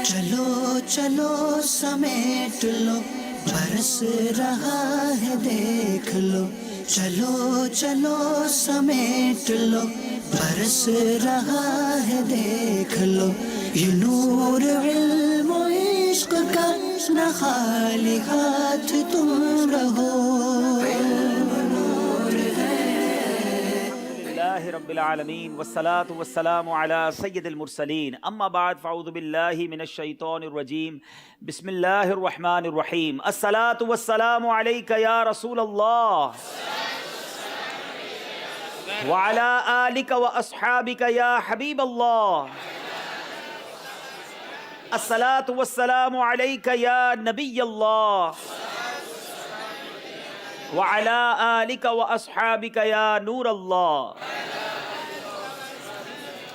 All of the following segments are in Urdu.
چلو چلو سمیٹ لو برس رہا ہے دیکھ لو، چلو چلو سمیٹ لو برس رہا ہے دیکھ لو، یہ نور علم و عشق کا نہ خالی ہاتھ تم رہو۔ رب العالمین والصلاة والسلام على سید المرسلین، اما بعد فاعوذ باللہ من الشیطان الرجیم، بسم اللہ الرحمن الرحیم۔ الصلاة والسلام علیک یا رسول اللہ وعلى آلک واصحابک یا حبیب اللہ، الصلاة والسلام علیک یا نبی اللہ وعلى آلک واصحابک یا نور اللہ۔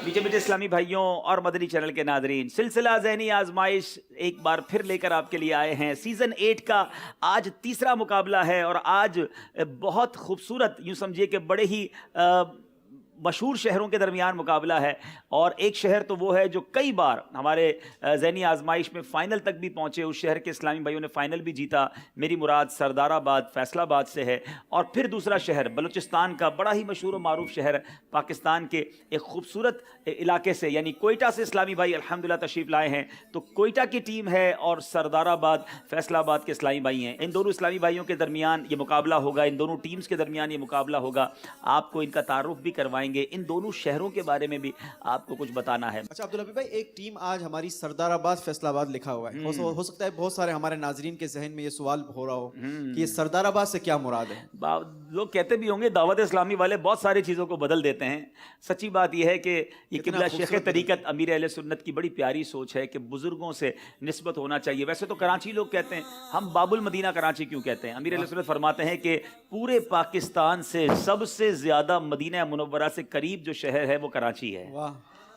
میٹھے میٹھے اسلامی بھائیوں اور مدنی چینل کے ناظرین، سلسلہ ذہنی آزمائش ایک بار پھر لے کر آپ کے لیے آئے ہیں۔ سیزن 8 کا آج تیسرا مقابلہ ہے، اور آج بہت خوبصورت، یوں سمجھیے کہ بڑے ہی مشہور شہروں کے درمیان مقابلہ ہے، اور ایک شہر تو وہ ہے جو کئی بار ہمارے ذہنی آزمائش میں فائنل تک بھی پہنچے، اس شہر کے اسلامی بھائیوں نے فائنل بھی جیتا۔ میری مراد سردار آباد فیصل آباد سے ہے، اور پھر دوسرا شہر بلوچستان کا بڑا ہی مشہور و معروف شہر پاکستان کے ایک خوبصورت علاقے سے، یعنی کوئٹہ سے اسلامی بھائی الحمدللہ تشریف لائے ہیں۔ تو کوئٹہ کی ٹیم ہے اور سردار آباد فیصل آباد کے اسلامی بھائی ہیں۔ ان دونوں اسلامی بھائیوں کے درمیان یہ مقابلہ ہوگا، ان دونوں ٹیمز کے درمیان یہ مقابلہ ہوگا۔ آپ کو ان کا تعارف بھی کروائیں گے، ان دونوں شہروں کے بارے میں بھی آپ کو کچھ بتانا ہے۔ اچھا عبدالحبیب بھائی، ایک ٹیم آج ہماری سردار آباد فیصل آباد لکھا ہوا ہے، ہو سکتا ہے بہت سارے ہمارے ناظرین کے ذہن میں یہ سوال ہو رہا ہو کہ یہ سردار آباد سے کیا مراد ہے؟ لوگ کہتے بھی ہوں گے دعوت اسلامی والے بہت ساری چیزوں کو بدل دیتے ہیں۔ سچی بات یہ ہے کہ یہ قبلہ شیخ طریقت امیر اہل سنت کی بڑی پیاری سوچ ہے کہ بزرگوں سے نسبت ہونا چاہیے۔ ویسے تو کراچی لوگ کہتے ہیں، ہم باب المدینہ کراچی کیوں کہتے ہیں؟ امیر اہل سنت فرماتے ہیں کہ پورے پاکستان سے سب سے زیادہ مدینہ منورہ سے قریب جو شہر ہے وہ کراچی ہے،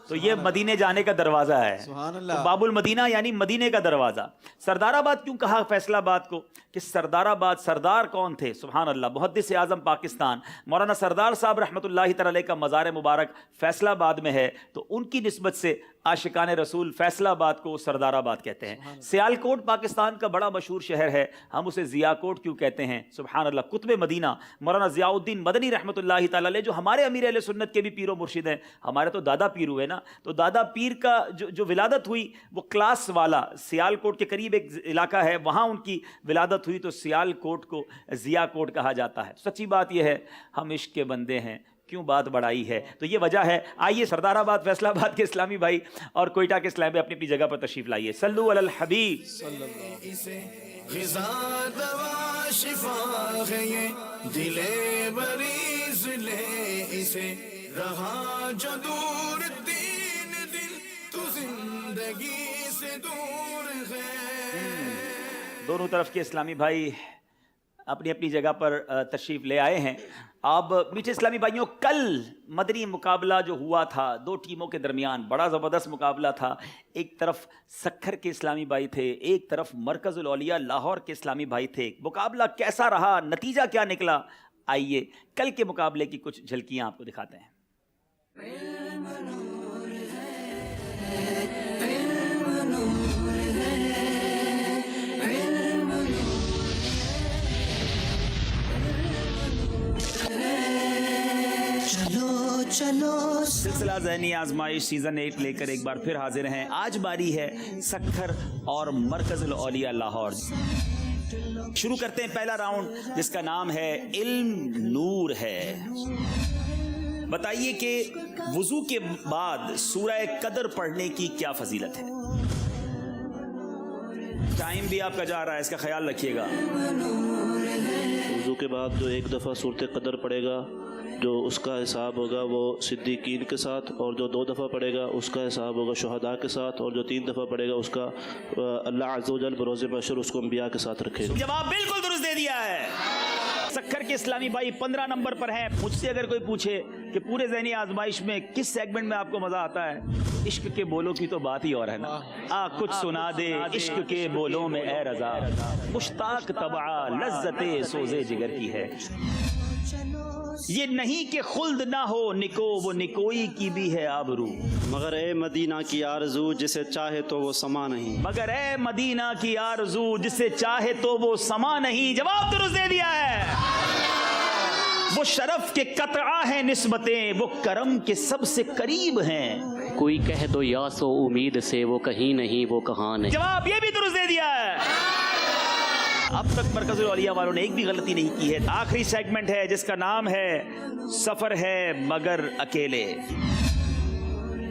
تو یہ مدینے جانے کا دروازہ ہے۔ سبحان اللہ۔ تو باب المدینہ یعنی مدینے کا دروازہ۔ سردار آباد کیوں کہا فیصل آباد کو؟ کہ سردار آباد، سردار کون تھے؟ سبحان اللہ، محدث اعظم پاکستان مولانا سردار صاحب رحمۃ اللہ تعالی علیہ کا مزار مبارک فیصل آباد میں ہے، تو ان کی نسبت سے عاشقان رسول فیصل آباد کو سردار آباد کہتے ہیں۔ سیالکوٹ پاکستان کا بڑا مشہور شہر ہے، ہم اسے ضیاء کوٹ کیوں کہتے ہیں؟ سبحان اللہ، قطب مدینہ مولانا ضیاء الدین مدنی رحمۃ اللہ تعالی علیہ، جو ہمارے امیر اہل سنت کے بھی پیر و مرشد ہیں، ہمارے تو دادا پیر ہوئے نا، تو دادا پیر کا جو ولادت ہوئی وہ کلاس والا سیالکوٹ کے قریب ایک علاقہ ہے، وہاں ان کی ولادت ہوئی، تو سیالکوٹ کو ضیاء کوٹ کہا جاتا ہے۔ سچی بات یہ ہے ہم عشق کے بندے ہیں، کیوں بات بڑھائی ہے، تو یہ وجہ ہے۔ آئیے سردار آباد فیصل آباد کے اسلامی بھائی اور کوئٹہ کے اسلامی بھائی اپنی اپنی جگہ پر تشریف لائیے۔ صلو علی الحبیب۔ غذا دوا شفا ہے یہ دل مریض لے اسے، رہا جو دور تین دل تو زندگی سے دور ہے۔ دونوں طرف کے اسلامی بھائی اپنی اپنی جگہ پر تشریف لے آئے ہیں۔ اب میٹھے اسلامی بھائیوں، کل مدنی مقابلہ جو ہوا تھا دو ٹیموں کے درمیان، بڑا زبردست مقابلہ تھا۔ ایک طرف سکھر کے اسلامی بھائی تھے، ایک طرف مرکز الاولیاء لاہور کے اسلامی بھائی تھے۔ مقابلہ کیسا رہا، نتیجہ کیا نکلا، آئیے کل کے مقابلے کی کچھ جھلکیاں آپ کو دکھاتے ہیں۔ چلو سلسلہ ذہنی آزمائش سیزن 8 لے کر ایک بار پھر حاضر ہیں۔ آج باری ہے سکھر اور مرکز الاولیاء لاہور۔ شروع کرتے ہیں پہلا راؤنڈ، جس کا نام ہے علم نور ہے۔ بتائیے کہ وضو کے بعد سورہ قدر پڑھنے کی کیا فضیلت ہے؟ ٹائم بھی آپ کا جا رہا ہے، اس کا خیال رکھیے گا۔ وضو کے بعد جو ایک دفعہ سورۃ قدر پڑھے گا، جو اس کا حساب ہوگا وہ صدیقین کے ساتھ، اور جو 2 دفعہ پڑھے گا اس کا حساب ہوگا شہداء کے ساتھ، اور جو 3 دفعہ پڑھے گا اس کا اللہ عز و جل بروز محشر اس کو انبیاء کے ساتھ رکھے گا۔ جواب بالکل درست دے دیا ہے۔ سکھر کے اسلامی بھائی 15 نمبر پر ہیں. مجھ سے اگر کوئی پوچھے کہ پورے ذہنی آزمائش میں کس سیگمنٹ میں آپ کو مزہ آتا ہے, عشق کے بولوں کی تو بات ہی اور ہے نا. کچھ سنا دے عشق کے بولوں میں اے رضا, مشتاق طبع لذت سوزے جگر کی ہے. یہ نہیں کہ خلد نہ ہو نکو, وہ نکوئی کی بھی ہے آبرو. مگر اے مدینہ کی آرزو جسے چاہے تو وہ سما نہیں. مگر اے مدینہ کی آرزو جسے چاہے تو وہ سما نہیں. جواب درست دے دیا ہے. وہ شرف کے قطعہ ہیں نسبتیں, وہ کرم کے سب سے قریب ہیں. کوئی کہہ دو یاس و امید سے, وہ کہیں نہیں وہ کہاں نہیں. جواب یہ بھی درست دے دیا ہے. اب تک مرکز الاولیاء والوں نے ایک بھی غلطی نہیں کی ہے. آخری سیگمنٹ ہے جس کا نام ہے سفر ہے مگر اکیلے.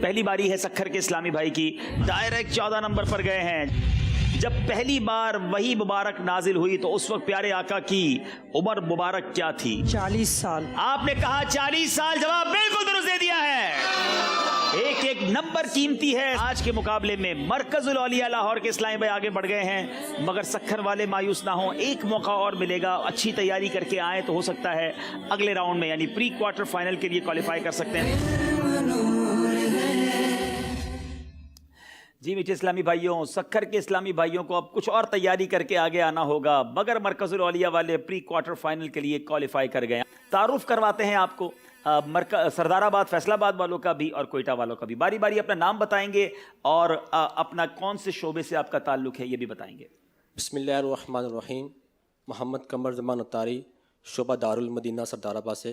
پہلی باری ہے سکھر کے اسلامی بھائی کی. ڈائریکٹ 14 نمبر پر گئے ہیں. جب پہلی بار وحی مبارک نازل ہوئی تو اس وقت پیارے آقا کی عمر مبارک کیا تھی؟ 40 سال. آپ نے کہا 40 سال. جواب بالکل درست دے دیا ہے. ایک ایک نمبر قیمتی ہے. آج کے مقابلے میں مرکز الاولیاء لاہور کے اسلامی بھائی آگے بڑھ گئے ہیں, مگر سکھر والے مایوس نہ ہوں. ایک موقع اور ملے گا. اچھی تیاری کر کے آئیں تو ہو سکتا ہے اگلے راؤنڈ میں یعنی پری کوارٹر فائنل کے لیے کوالیفائی کر سکتے ہیں. جی میٹھے اسلامی بھائیوں, سکھر کے اسلامی بھائیوں کو اب کچھ اور تیاری کر کے آگے آنا ہوگا, مگر مرکز الاولیاء والے پری کوارٹر فائنل کے لیے کوالیفائی کر گئے. تعارف کرواتے ہیں آپ کو سردار آباد فیصل آباد والوں کا بھی اور کوئٹہ والوں کا بھی. باری باری اپنا نام بتائیں گے اور اپنا کون سے شعبے سے آپ کا تعلق ہے یہ بھی بتائیں گے. بسم اللہ الرحمن الرحیم. محمد قمر زمان اتاری, شعبہ دارالمدینہ سردار آباد سے.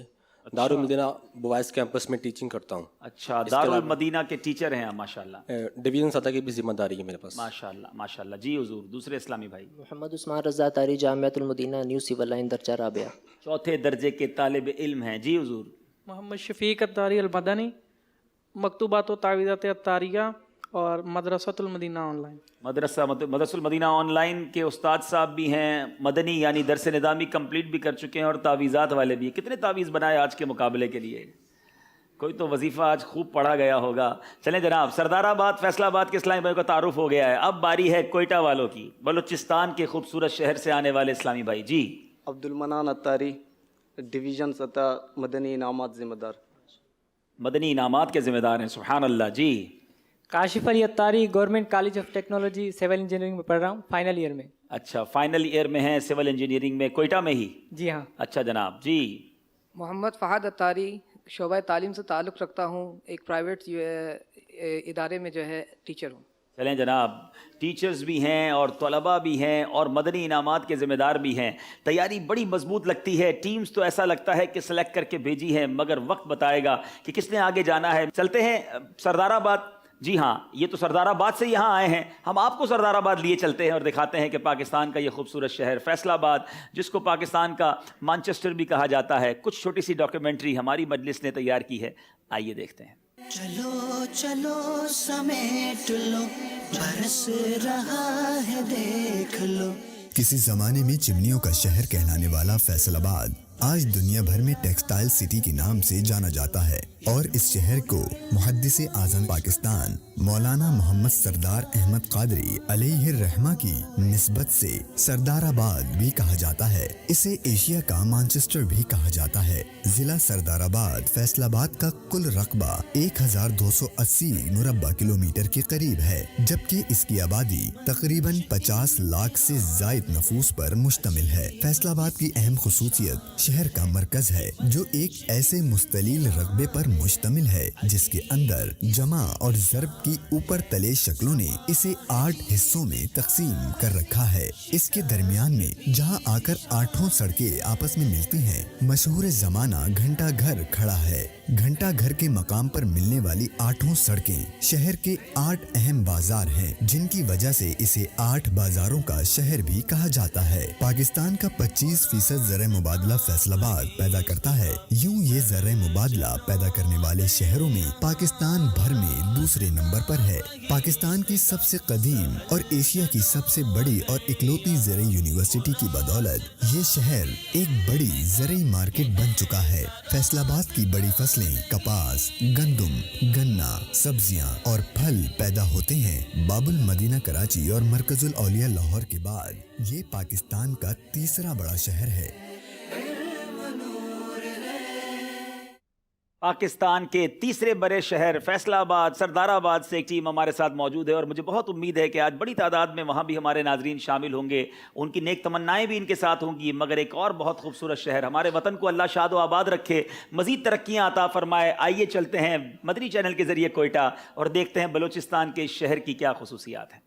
دارالمدینہ بوائز کیمپس میں ٹیچنگ کرتا ہوں. اچھا, دارالمدینہ کے ٹیچر ہیں ماشاءاللہ. ڈویژن سطح کی بھی ذمہ داری ہے میرے پاس. ماشاءاللہ ماشاءاللہ. جی حضور دوسرے اسلامی بھائی. محمد عثمان رضا تاری, جامعۃ المدینہ, new civil line, Darcha Rabia. چوتھے درجے کے طالب علم ہیں. جی حضور. محمد شفیق اتاری المدنی, مکتوبات و تعویذات اتاریہ اور مدرسۃ المدینہ آن لائن. مدرسہ المدینہ آن لائن کے استاد صاحب بھی ہیں. مدنی یعنی درس نظامی کمپلیٹ بھی کر چکے ہیں اور تعویذات والے بھی. کتنے تعویذ بنائے آج کے مقابلے کے لیے؟ کوئی تو وظیفہ آج خوب پڑھا گیا ہوگا. چلیں جناب, سردار آباد فیصل آباد کے اسلامی بھائی کا تعارف ہو گیا ہے. اب باری ہے کوئٹہ والوں کی, بلوچستان کے خوبصورت شہر سے آنے والے اسلامی بھائی. جی. عبدالمنان اتاری, ڈویژن سطح مدنی انعامات ذمہ دار. مدنی انعامات کے ذمہ دار ہیں. سبحان اللہ. جی. Kashif Ali Attari, government college of technology, civil engineering میں پڑھ رہا ہوں, فائنل ایئر میں. اچھا, فائنل ایئر میں ہیں سول انجینئرنگ میں, کوئٹہ میں ہی؟ جی ہاں. اچھا جناب. جی. محمد فہد اتاری, شعبہ تعلیم سے تعلق رکھتا ہوں, ایک پرائیویٹ ادارے میں جو ہے ٹیچر ہوں. چلیں جناب, ٹیچرز بھی ہیں اور طلباء بھی ہیں اور مدنی انعامات کے ذمہ دار بھی ہیں. تیاری بڑی مضبوط لگتی ہے. ٹیمز تو ایسا لگتا ہے کہ سلیکٹ کر کے بھیجی ہے, مگر وقت بتائے گا کہ کس نے آگے جانا ہے. چلتے ہیں سردار آباد. جی ہاں, یہ تو سردار آباد سے یہاں آئے ہیں, ہم آپ کو سردار آباد لیے چلتے ہیں اور دکھاتے ہیں کہ پاکستان کا یہ خوبصورت شہر فیصل آباد, جس کو پاکستان کا مانچسٹر بھی کہا جاتا ہے, کچھ چھوٹی سی ڈاکیومنٹری ہماری مجلس نے تیار کی ہے. آئیے دیکھتے ہیں. چلو چلو سمیٹ لو, برس رہا ہے دیکھ لو. کسی زمانے میں چمنیوں کا شہر کہلانے والا فیصل آباد آج دنیا بھر میں ٹیکسٹائل سٹی کے نام سے جانا جاتا ہے, اور اس شہر کو محدث اعظم پاکستان مولانا محمد سردار احمد قادری علیہ الرحمہ کی نسبت سے سردار آباد بھی کہا جاتا ہے. اسے ایشیا کا مانچسٹر بھی کہا جاتا ہے. ضلع سردار آباد فیصل آباد کا کل رقبہ 1280 مربع کلومیٹر کے قریب ہے, جبکہ اس کی آبادی تقریباً 50 لاکھ سے زائد نفوس پر مشتمل ہے. فیصل آباد کی اہم خصوصیت شہر کا مرکز ہے, جو ایک ایسے مستطیل رقبے پر مشتمل ہے جس کے اندر جمع اور ضرب کی اوپر تلے شکلوں نے اسے 8 حصوں میں تقسیم کر رکھا ہے. اس کے درمیان میں جہاں آ کر 8 سڑکیں آپس میں ملتی ہیں, مشہور زمانہ گھنٹہ گھر کھڑا ہے. گھنٹہ گھر کے مقام پر ملنے والی 8 سڑکیں شہر کے 8 اہم بازار ہیں, جن کی وجہ سے اسے 8 بازاروں کا شہر بھی کہا جاتا ہے. پاکستان کا 25% زرعہ مبادلہ فیصل آباد پیدا کرتا ہے. یوں یہ زرعہ مبادلہ پیدا کرنے والے شہروں میں پاکستان بھر میں دوسرے نمبر پر ہے. پاکستان کی سب سے قدیم اور ایشیا کی سب سے بڑی اور اکلوتی زرعی یونیورسٹی کی بدولت یہ شہر ایک بڑی زرعی مارکیٹ بن چکا ہے. فیصل آباد کی بڑی فصلیں کپاس, گندم, گنا, سبزیاں اور پھل پیدا ہوتے ہیں. باب المدینہ کراچی اور مرکز الاولیاء لاہور کے بعد یہ پاکستان کا تیسرا بڑا شہر ہے. پاکستان کے تیسرے بڑے شہر فیصلہ آباد سردار آباد سے ایک ٹیم ہمارے ساتھ موجود ہے، اور مجھے بہت امید ہے کہ آج بڑی تعداد میں وہاں بھی ہمارے ناظرین شامل ہوں گے، ان کی نیک تمنائیں بھی ان کے ساتھ ہوں گی۔ مگر ایک اور بہت خوبصورت شہر، ہمارے وطن کو اللہ شاد و آباد رکھے، مزید ترقیاں عطا فرمائے۔ آئیے چلتے ہیں مدنی چینل کے ذریعے کوئٹہ اور دیکھتے ہیں بلوچستان کے اس شہر کی کیا خصوصیات ہیں۔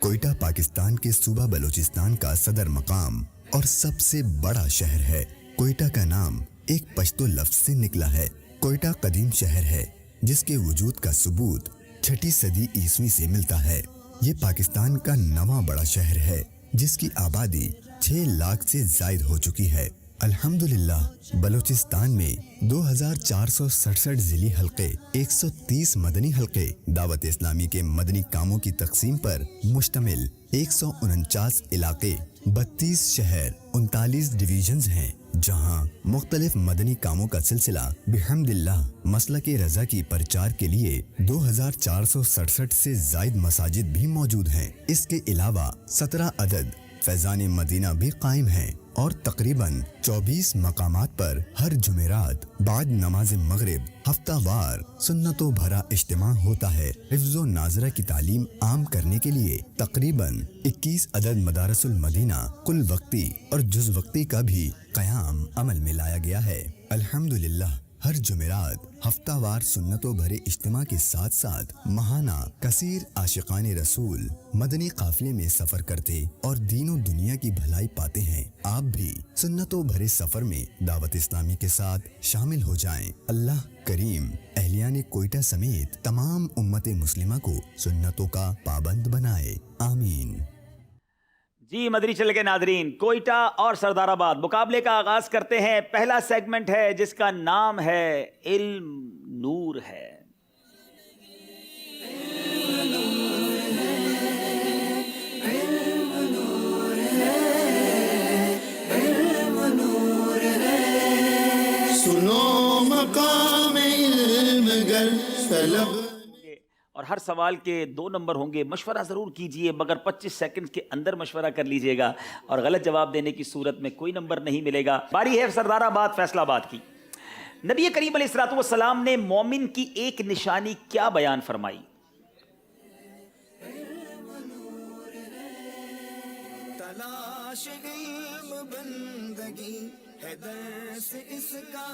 کوئٹہ پاکستان کے صوبہ بلوچستان کا صدر مقام اور سب سے بڑا شہر ہے۔ کوئٹہ کا نام ایک پشتو لفظ سے نکلا ہے۔ کوئٹہ قدیم شہر ہے جس کے وجود کا ثبوت 6 صدی عیسوی سے ملتا ہے۔ یہ پاکستان کا 9واں بڑا شہر ہے جس کی آبادی 6 لاکھ سے زائد ہو چکی ہے۔ الحمدللہ بلوچستان میں 2467 ضلعی حلقے، 130 مدنی حلقے، دعوت اسلامی کے مدنی کاموں کی تقسیم پر مشتمل 149 علاقے، 32 شہر، 39 ڈویژنز ہیں، جہاں مختلف مدنی کاموں کا سلسلہ بحمدللہ مسلک رضا کی پرچار کے لیے 2467 سے زائد مساجد بھی موجود ہیں۔ اس کے علاوہ 17 عدد فیضان مدینہ بھی قائم ہیں، اور تقریباً 24 مقامات پر ہر جمعرات بعد نماز مغرب ہفتہ وار سنتوں بھرا اجتماع ہوتا ہے۔ حفظ و ناظرہ کی تعلیم عام کرنے کے لیے تقریباً 21 عدد مدارس المدینہ کل وقتی اور جز وقتی کا بھی قیام عمل میں لایا گیا ہے۔ الحمدللہ ہر جمعرات ہفتہ وار سنتوں بھرے اجتماع کے ساتھ ساتھ ماہانہ کثیر عاشقان رسول مدنی قافلے میں سفر کرتے اور دین و دنیا کی بھلائی پاتے ہیں۔ آپ بھی سنتوں بھرے سفر میں دعوت اسلامی کے ساتھ شامل ہو جائیں۔ اللہ کریم اہلیان کوئٹہ سمیت تمام امت مسلمہ کو سنتوں کا پابند بنائے، آمین۔ جی مدنی چینل کے ناظرین، کوئٹہ اور سردار آباد مقابلے کا آغاز کرتے ہیں۔ پہلا سیگمنٹ ہے جس کا نام ہے علم نور ہے۔ سنو مقام علم گر طلب، اور ہر سوال کے 2 نمبر ہوں گے۔ مشورہ ضرور کیجئے مگر 25 سیکنڈ کے اندر مشورہ کر لیجئے گا، اور غلط جواب دینے کی صورت میں کوئی نمبر نہیں ملے گا۔ باری ہے سردار آباد فیصلہ آباد کی۔ نبی کریم علیہ الصلوۃ والسلام نے مومن کی ایک نشانی کیا بیان فرمائی؟ تلاش علم بندگی ہے درس اس کا۔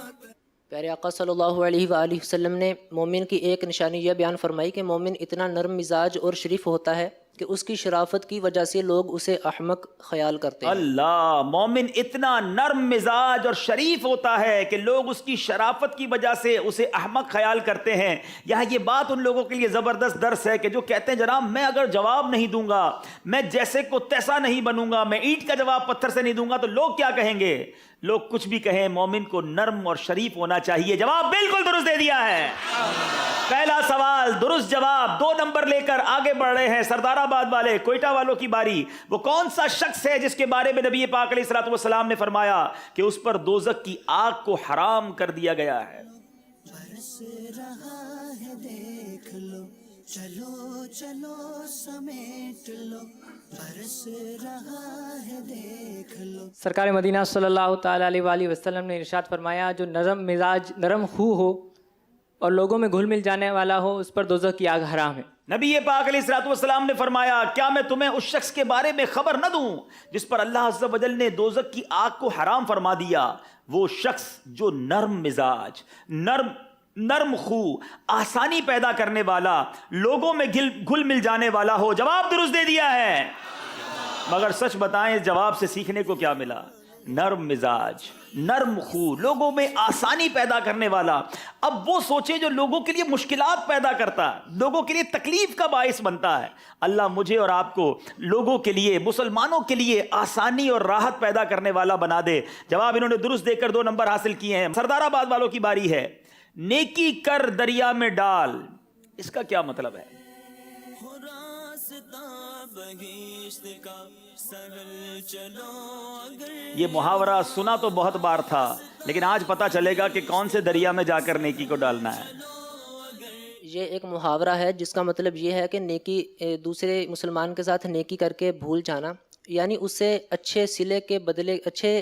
پیارے آقا صلی اللہ علیہ وآلہ وسلم نے مومن کی ایک نشانی یہ بیان فرمائی کہ مومن اتنا نرم مزاج اور شریف ہوتا ہے کہ اس کی شرافت کی وجہ سے لوگ اسے احمق خیال کرتے ہیں۔ اللہ، مومن اتنا نرم مزاج اور شریف ہوتا ہے کہ لوگ اس کی شرافت کی وجہ سے اسے احمق خیال کرتے ہیں۔ یہاں یہ بات ان لوگوں کے لیے زبردست درس ہے کہ جو کہتے ہیں جناب میں اگر جواب نہیں دوں گا، میں جیسے کو تیسا نہیں بنوں گا، میں اینٹ کا جواب پتھر سے نہیں دوں گا تو لوگ کیا کہیں گے؟ لوگ کچھ بھی کہیں، مومن کو نرم اور شریف ہونا چاہیے۔ جواب بالکل درست دے دیا ہے۔ پہلا سوال درست جواب، 2 نمبر لے کر آگے بڑھ رہے ہیں سردار آباد والے، کوئٹہ والوں کی باری۔ وہ کون سا شخص ہے جس کے بارے میں نبی پاک علیہ الصلوۃ والسلام نے فرمایا کہ اس پر دوزخ کی آگ کو حرام کر دیا گیا ہے؟ برس رہا ہے دیکھ لو، چلو چلو سمیٹ لو، برس رہا ہے دیکھ لو۔ سرکار مدینہ صلی اللہ تعالیٰ علیہ وآلہ وسلم نے ارشاد فرمایا جو نرم مزاج نرم خو ہو اور لوگوں میں گھل مل جانے والا ہو اس پر دوزخ کی آگ حرام ہے۔ نبی پاک علیہ الصلوۃ والسلام نے فرمایا کیا میں تمہیں اس شخص کے بارے میں خبر نہ دوں جس پر اللہ عز و جل نے دوزخ کی آگ کو حرام فرما دیا؟ وہ شخص جو نرم مزاج، نرم خو، آسانی پیدا کرنے والا، لوگوں میں گھل مل جانے والا ہو۔ جواب درست دے دیا ہے، مگر سچ بتائیں اس جواب سے سیکھنے کو کیا ملا؟ نرم مزاج، نرم خو، لوگوں میں آسانی پیدا کرنے والا۔ اب وہ سوچے جو لوگوں کے لیے مشکلات پیدا کرتا ہے، لوگوں کے لیے تکلیف کا باعث بنتا ہے، اللہ مجھے اور آپ کو لوگوں کے لیے، مسلمانوں کے لیے آسانی اور راحت پیدا کرنے والا بنا دے۔ جواب انہوں نے درست دے کر 2 نمبر حاصل کیے ہیں۔ سردار آباد والوں کی باری ہے۔ نیکی کر دریا میں ڈال، اس کا کیا مطلب ہے؟ یہ محاورہ سنا تو بہت بار تھا، لیکن آج پتہ چلے گا کہ کون سے دریا میں جا کر نیکی کو ڈالنا ہے۔ یہ ایک محاورہ ہے جس کا مطلب یہ ہے کہ نیکی دوسرے مسلمان کے ساتھ نیکی کر کے بھول جانا، یعنی اس سے اچھے صلے کے بدلے، اچھے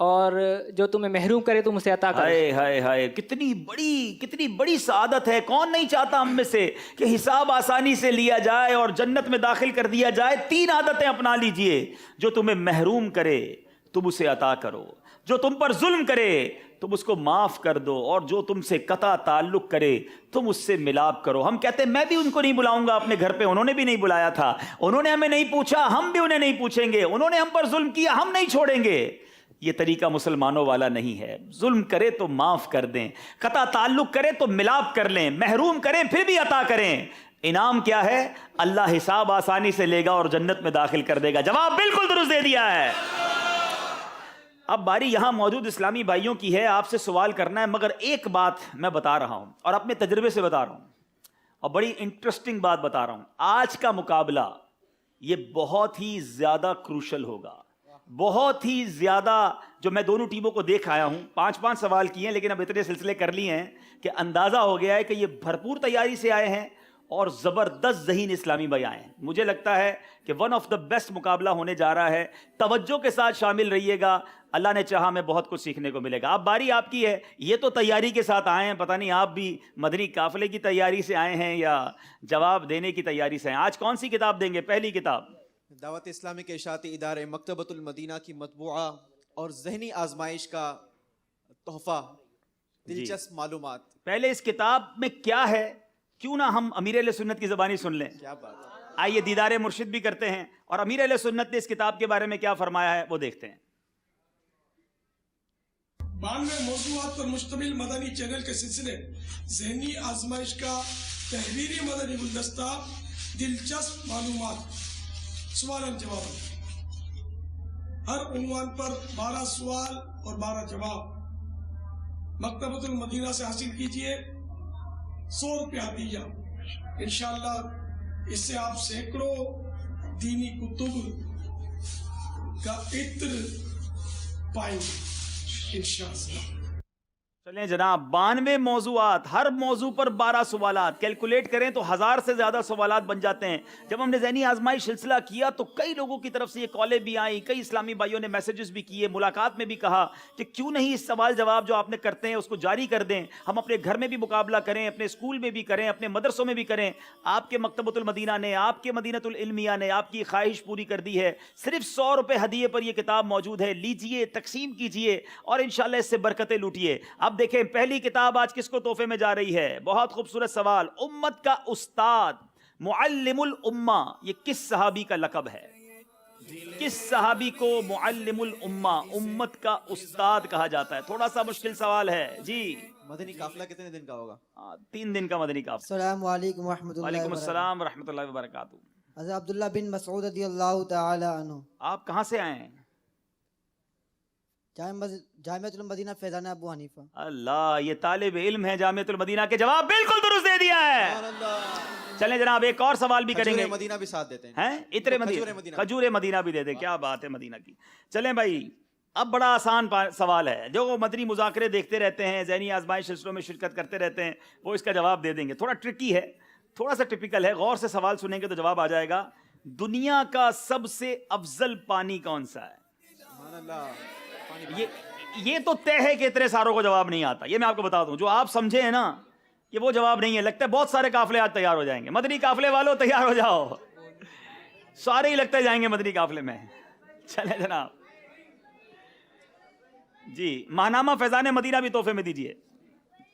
اور جو تمہیں محروم کرے تم اسے عطا کرو. ہائے ہائے ہائے، کتنی بڑی سعادت ہے. کون نہیں چاہتا ہم میں سے کہ حساب آسانی سے لیا جائے اور جنت میں داخل کر دیا جائے. 3 عادتیں اپنا لیجئے. جو تمہیں محروم کرے تم اسے عطا کرو، جو تم پر ظلم کرے تم اس کو معاف کر دو، اور جو تم سے قطع تعلق کرے تم اس سے ملاپ کرو. ہم کہتے ہیں میں بھی ان کو نہیں بلاؤں گا اپنے گھر پہ، انہوں نے بھی نہیں بلایا تھا، انہوں نے ہمیں نہیں پوچھا، ہم بھی انہیں نہیں پوچھیں گے، انہوں نے ہم پر ظلم کیا، ہم نہیں چھوڑیں گے. یہ طریقہ مسلمانوں والا نہیں ہے. ظلم کرے تو معاف کر دیں، قطع تعلق کرے تو ملاپ کر لیں، محروم کریں پھر بھی عطا کریں. انعام کیا ہے؟ اللہ حساب آسانی سے لے گا اور جنت میں داخل کر دے گا. جواب بالکل درست دے دیا ہے. اب باری یہاں موجود اسلامی بھائیوں کی ہے، آپ سے سوال کرنا ہے، مگر ایک بات میں بتا رہا ہوں اور اپنے تجربے سے بتا رہا ہوں اور بڑی انٹرسٹنگ بات بتا رہا ہوں. آج کا مقابلہ یہ بہت ہی زیادہ کروشل ہوگا، بہت ہی زیادہ. جو میں دونوں ٹیموں کو دیکھ آیا ہوں، 5 سوال کیے ہیں، لیکن اب اتنے سلسلے کر لیے ہیں کہ اندازہ ہو گیا ہے کہ یہ بھرپور تیاری سے آئے ہیں اور زبردست ذہین اسلامی بھائی آئے ہیں. مجھے لگتا ہے کہ ون آف دا بیسٹ مقابلہ ہونے جا رہا ہے. توجہ کے ساتھ شامل رہیے گا، اللہ نے چاہا میں بہت کچھ سیکھنے کو ملے گا. اب باری آپ کی ہے. یہ تو تیاری کے ساتھ آئے ہیں، پتہ نہیں آپ بھی مدنی قافلے کی تیاری سے آئے ہیں یا جواب دینے کی تیاری سے ہیں. آج کون سی کتاب دیں گے؟ پہلی کتاب دعوت اسلامی کے اشاعتی ادارے مکتبۃ المدینہ کی مطبوعہ اور ذہنی آزمائش کا تحفہ، دلچسپ معلومات. پہلے اس کتاب میں کیا ہے کیوں نہ ہم امیر اہل سنت کی زبانی سن لیں. کیا بات ہے. آئیے دیدار مرشد بھی کرتے ہیں اور امیر اہل سنت نے اس کتاب کے بارے میں کیا فرمایا ہے وہ دیکھتے ہیں. 92 موضوعات پر مشتمل مدنی چینل کے سلسلے ذہنی آزمائش کا تحریری مدنی گلدستہ، دلچسپ معلومات، سوال جواب. ہر عنوان پر 12 سوال اور 12 جواب. مکتبۃ المدینہ سے حاصل کیجئے. 100 روپے ہدیہ. انشاءاللہ اس سے آپ سینکڑوں دینی کتب کا عطر پائیں گے انشاءاللہ. چلیں جناب، 92 موضوعات، ہر موضوع پر 12 سوالات. کیلکولیٹ کریں تو 1000 سے زیادہ سوالات بن جاتے ہیں. جب ہم نے ذہنی آزمائش سلسلہ کیا تو کئی لوگوں کی طرف سے یہ کالیں بھی آئیں، کئی اسلامی بھائیوں نے میسیجز بھی کیے، ملاقات میں بھی کہا کہ کیوں نہیں اس سوال جواب جو آپ نے کرتے ہیں اس کو جاری کر دیں، ہم اپنے گھر میں بھی مقابلہ کریں، اپنے اسکول میں بھی کریں، اپنے مدرسوں میں بھی کریں. آپ کے مکتبۃ المدینہ نے، آپ کے مدینۃ العلمیہ نے آپ کی خواہش پوری کر دی ہے. صرف 100 روپے ہدیے پر یہ کتاب موجود ہے. لیجئے، تقسیم کیجئے اور انشاءاللہ اس سے برکتیں لوٹیے. اب دیکھیں پہلی کتاب آج کس کو تحفے میں جا رہی ہے. بہت خوبصورت سوال. امت کا استاد، معلم الامہ، یہ کس صحابی کا لقب ہے؟ کس صحابی کو معلم الامہ، امت کا استاد کہا جاتا ہے؟ تھوڑا سا مشکل سوال ہے. جی مدنی قافلہ کتنے دن کا ہوگا؟ 3 دن کا مدنی قافلہ. السلام علیکم ورحمۃ اللہ. وعلیکم السلام ورحمۃ اللہ وبرکاتہ. حضرت عبداللہ بن مسعود رضی اللہ تعالی عنہ. آپ کہاں سے آئے ہیں؟ جامعۃ المدینہ فیضان ابو حنیفہ. اللہ، یہ طالب علم ہے جامعۃ المدینہ کے. جواب بالکل درست دے دیا ہے. چلیں جناب ایک اور سوال بھی کریں گے. مدینہ بھی ساتھ دیتے ہیں. اترے مدینہ، کھجور مدینہ بھی دے دیں. کیا بات ہے مدینہ کی. چلیں بھائی، اب بڑا آسان سوال ہے. جو مدنی مذاکرے دیکھتے رہتے ہیں، ذہنی آزمائش سلسلوں میں شرکت کرتے رہتے ہیں، وہ اس کا جواب دے دیں گے. تھوڑا ٹرکی ہے، تھوڑا سا ٹپیکل ہے. غور سے سوال سنیں گے تو جواب آ جائے گا. دنیا کا سب سے افضل پانی کون سا ہے؟ یہ تو طے ہے کہ اتنے ساروں کو جواب نہیں آتا. یہ میں آپ کو بتا دوں، جو آپ سمجھے ہیں نا یہ وہ جواب نہیں ہے. لگتا ہے بہت سارے قافلے آج تیار ہو جائیں گے. مدنی قافلے والوں تیار ہو جاؤ، سارے ہی لگتے جائیں گے مدنی قافلے میں. چلیں جناب جی، ماہنامہ فیضان مدینہ بھی تحفے میں دیجیے.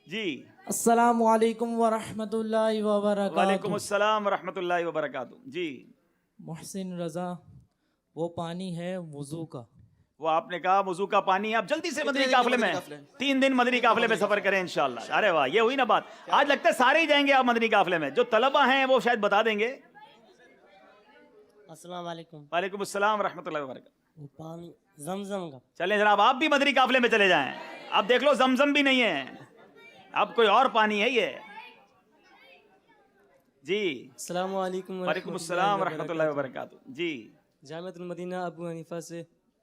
جی السلام علیکم ورحمۃ اللہ وبرکاتہ. وعلیکم السلام ورحمۃ اللہ وبرکاتہ. جی محسن رضا، وہ پانی ہے وضو کا. وہ آپ نے کہا وضو کا پانی. آپ جلدی سے مدنی قافلے میں 3 دن مدنی قافلے میں سفر کریں انشاءاللہ. ارے واہ، یہ ہوئی نا بات. آج لگتا ہے سارے ہی جائیں گے آپ مدنی قافلے میں. جو طلبہ ہیں وہ شاید بتا دیں گے. السلام علیکم. وعلیکم السلام ورحمۃ اللہ وبرکاتہ. پانی زمزم کا. چلیں جناب آپ بھی مدنی قافلے میں چلے جائیں. اب دیکھ لو زمزم بھی نہیں ہے، اب کوئی اور پانی ہے یہ. جی السلام علیکم. وعلیکم السلام ورحمۃ اللہ وبرکاتہ. جی جامعۃ المدینہ ابو حنیفہ سے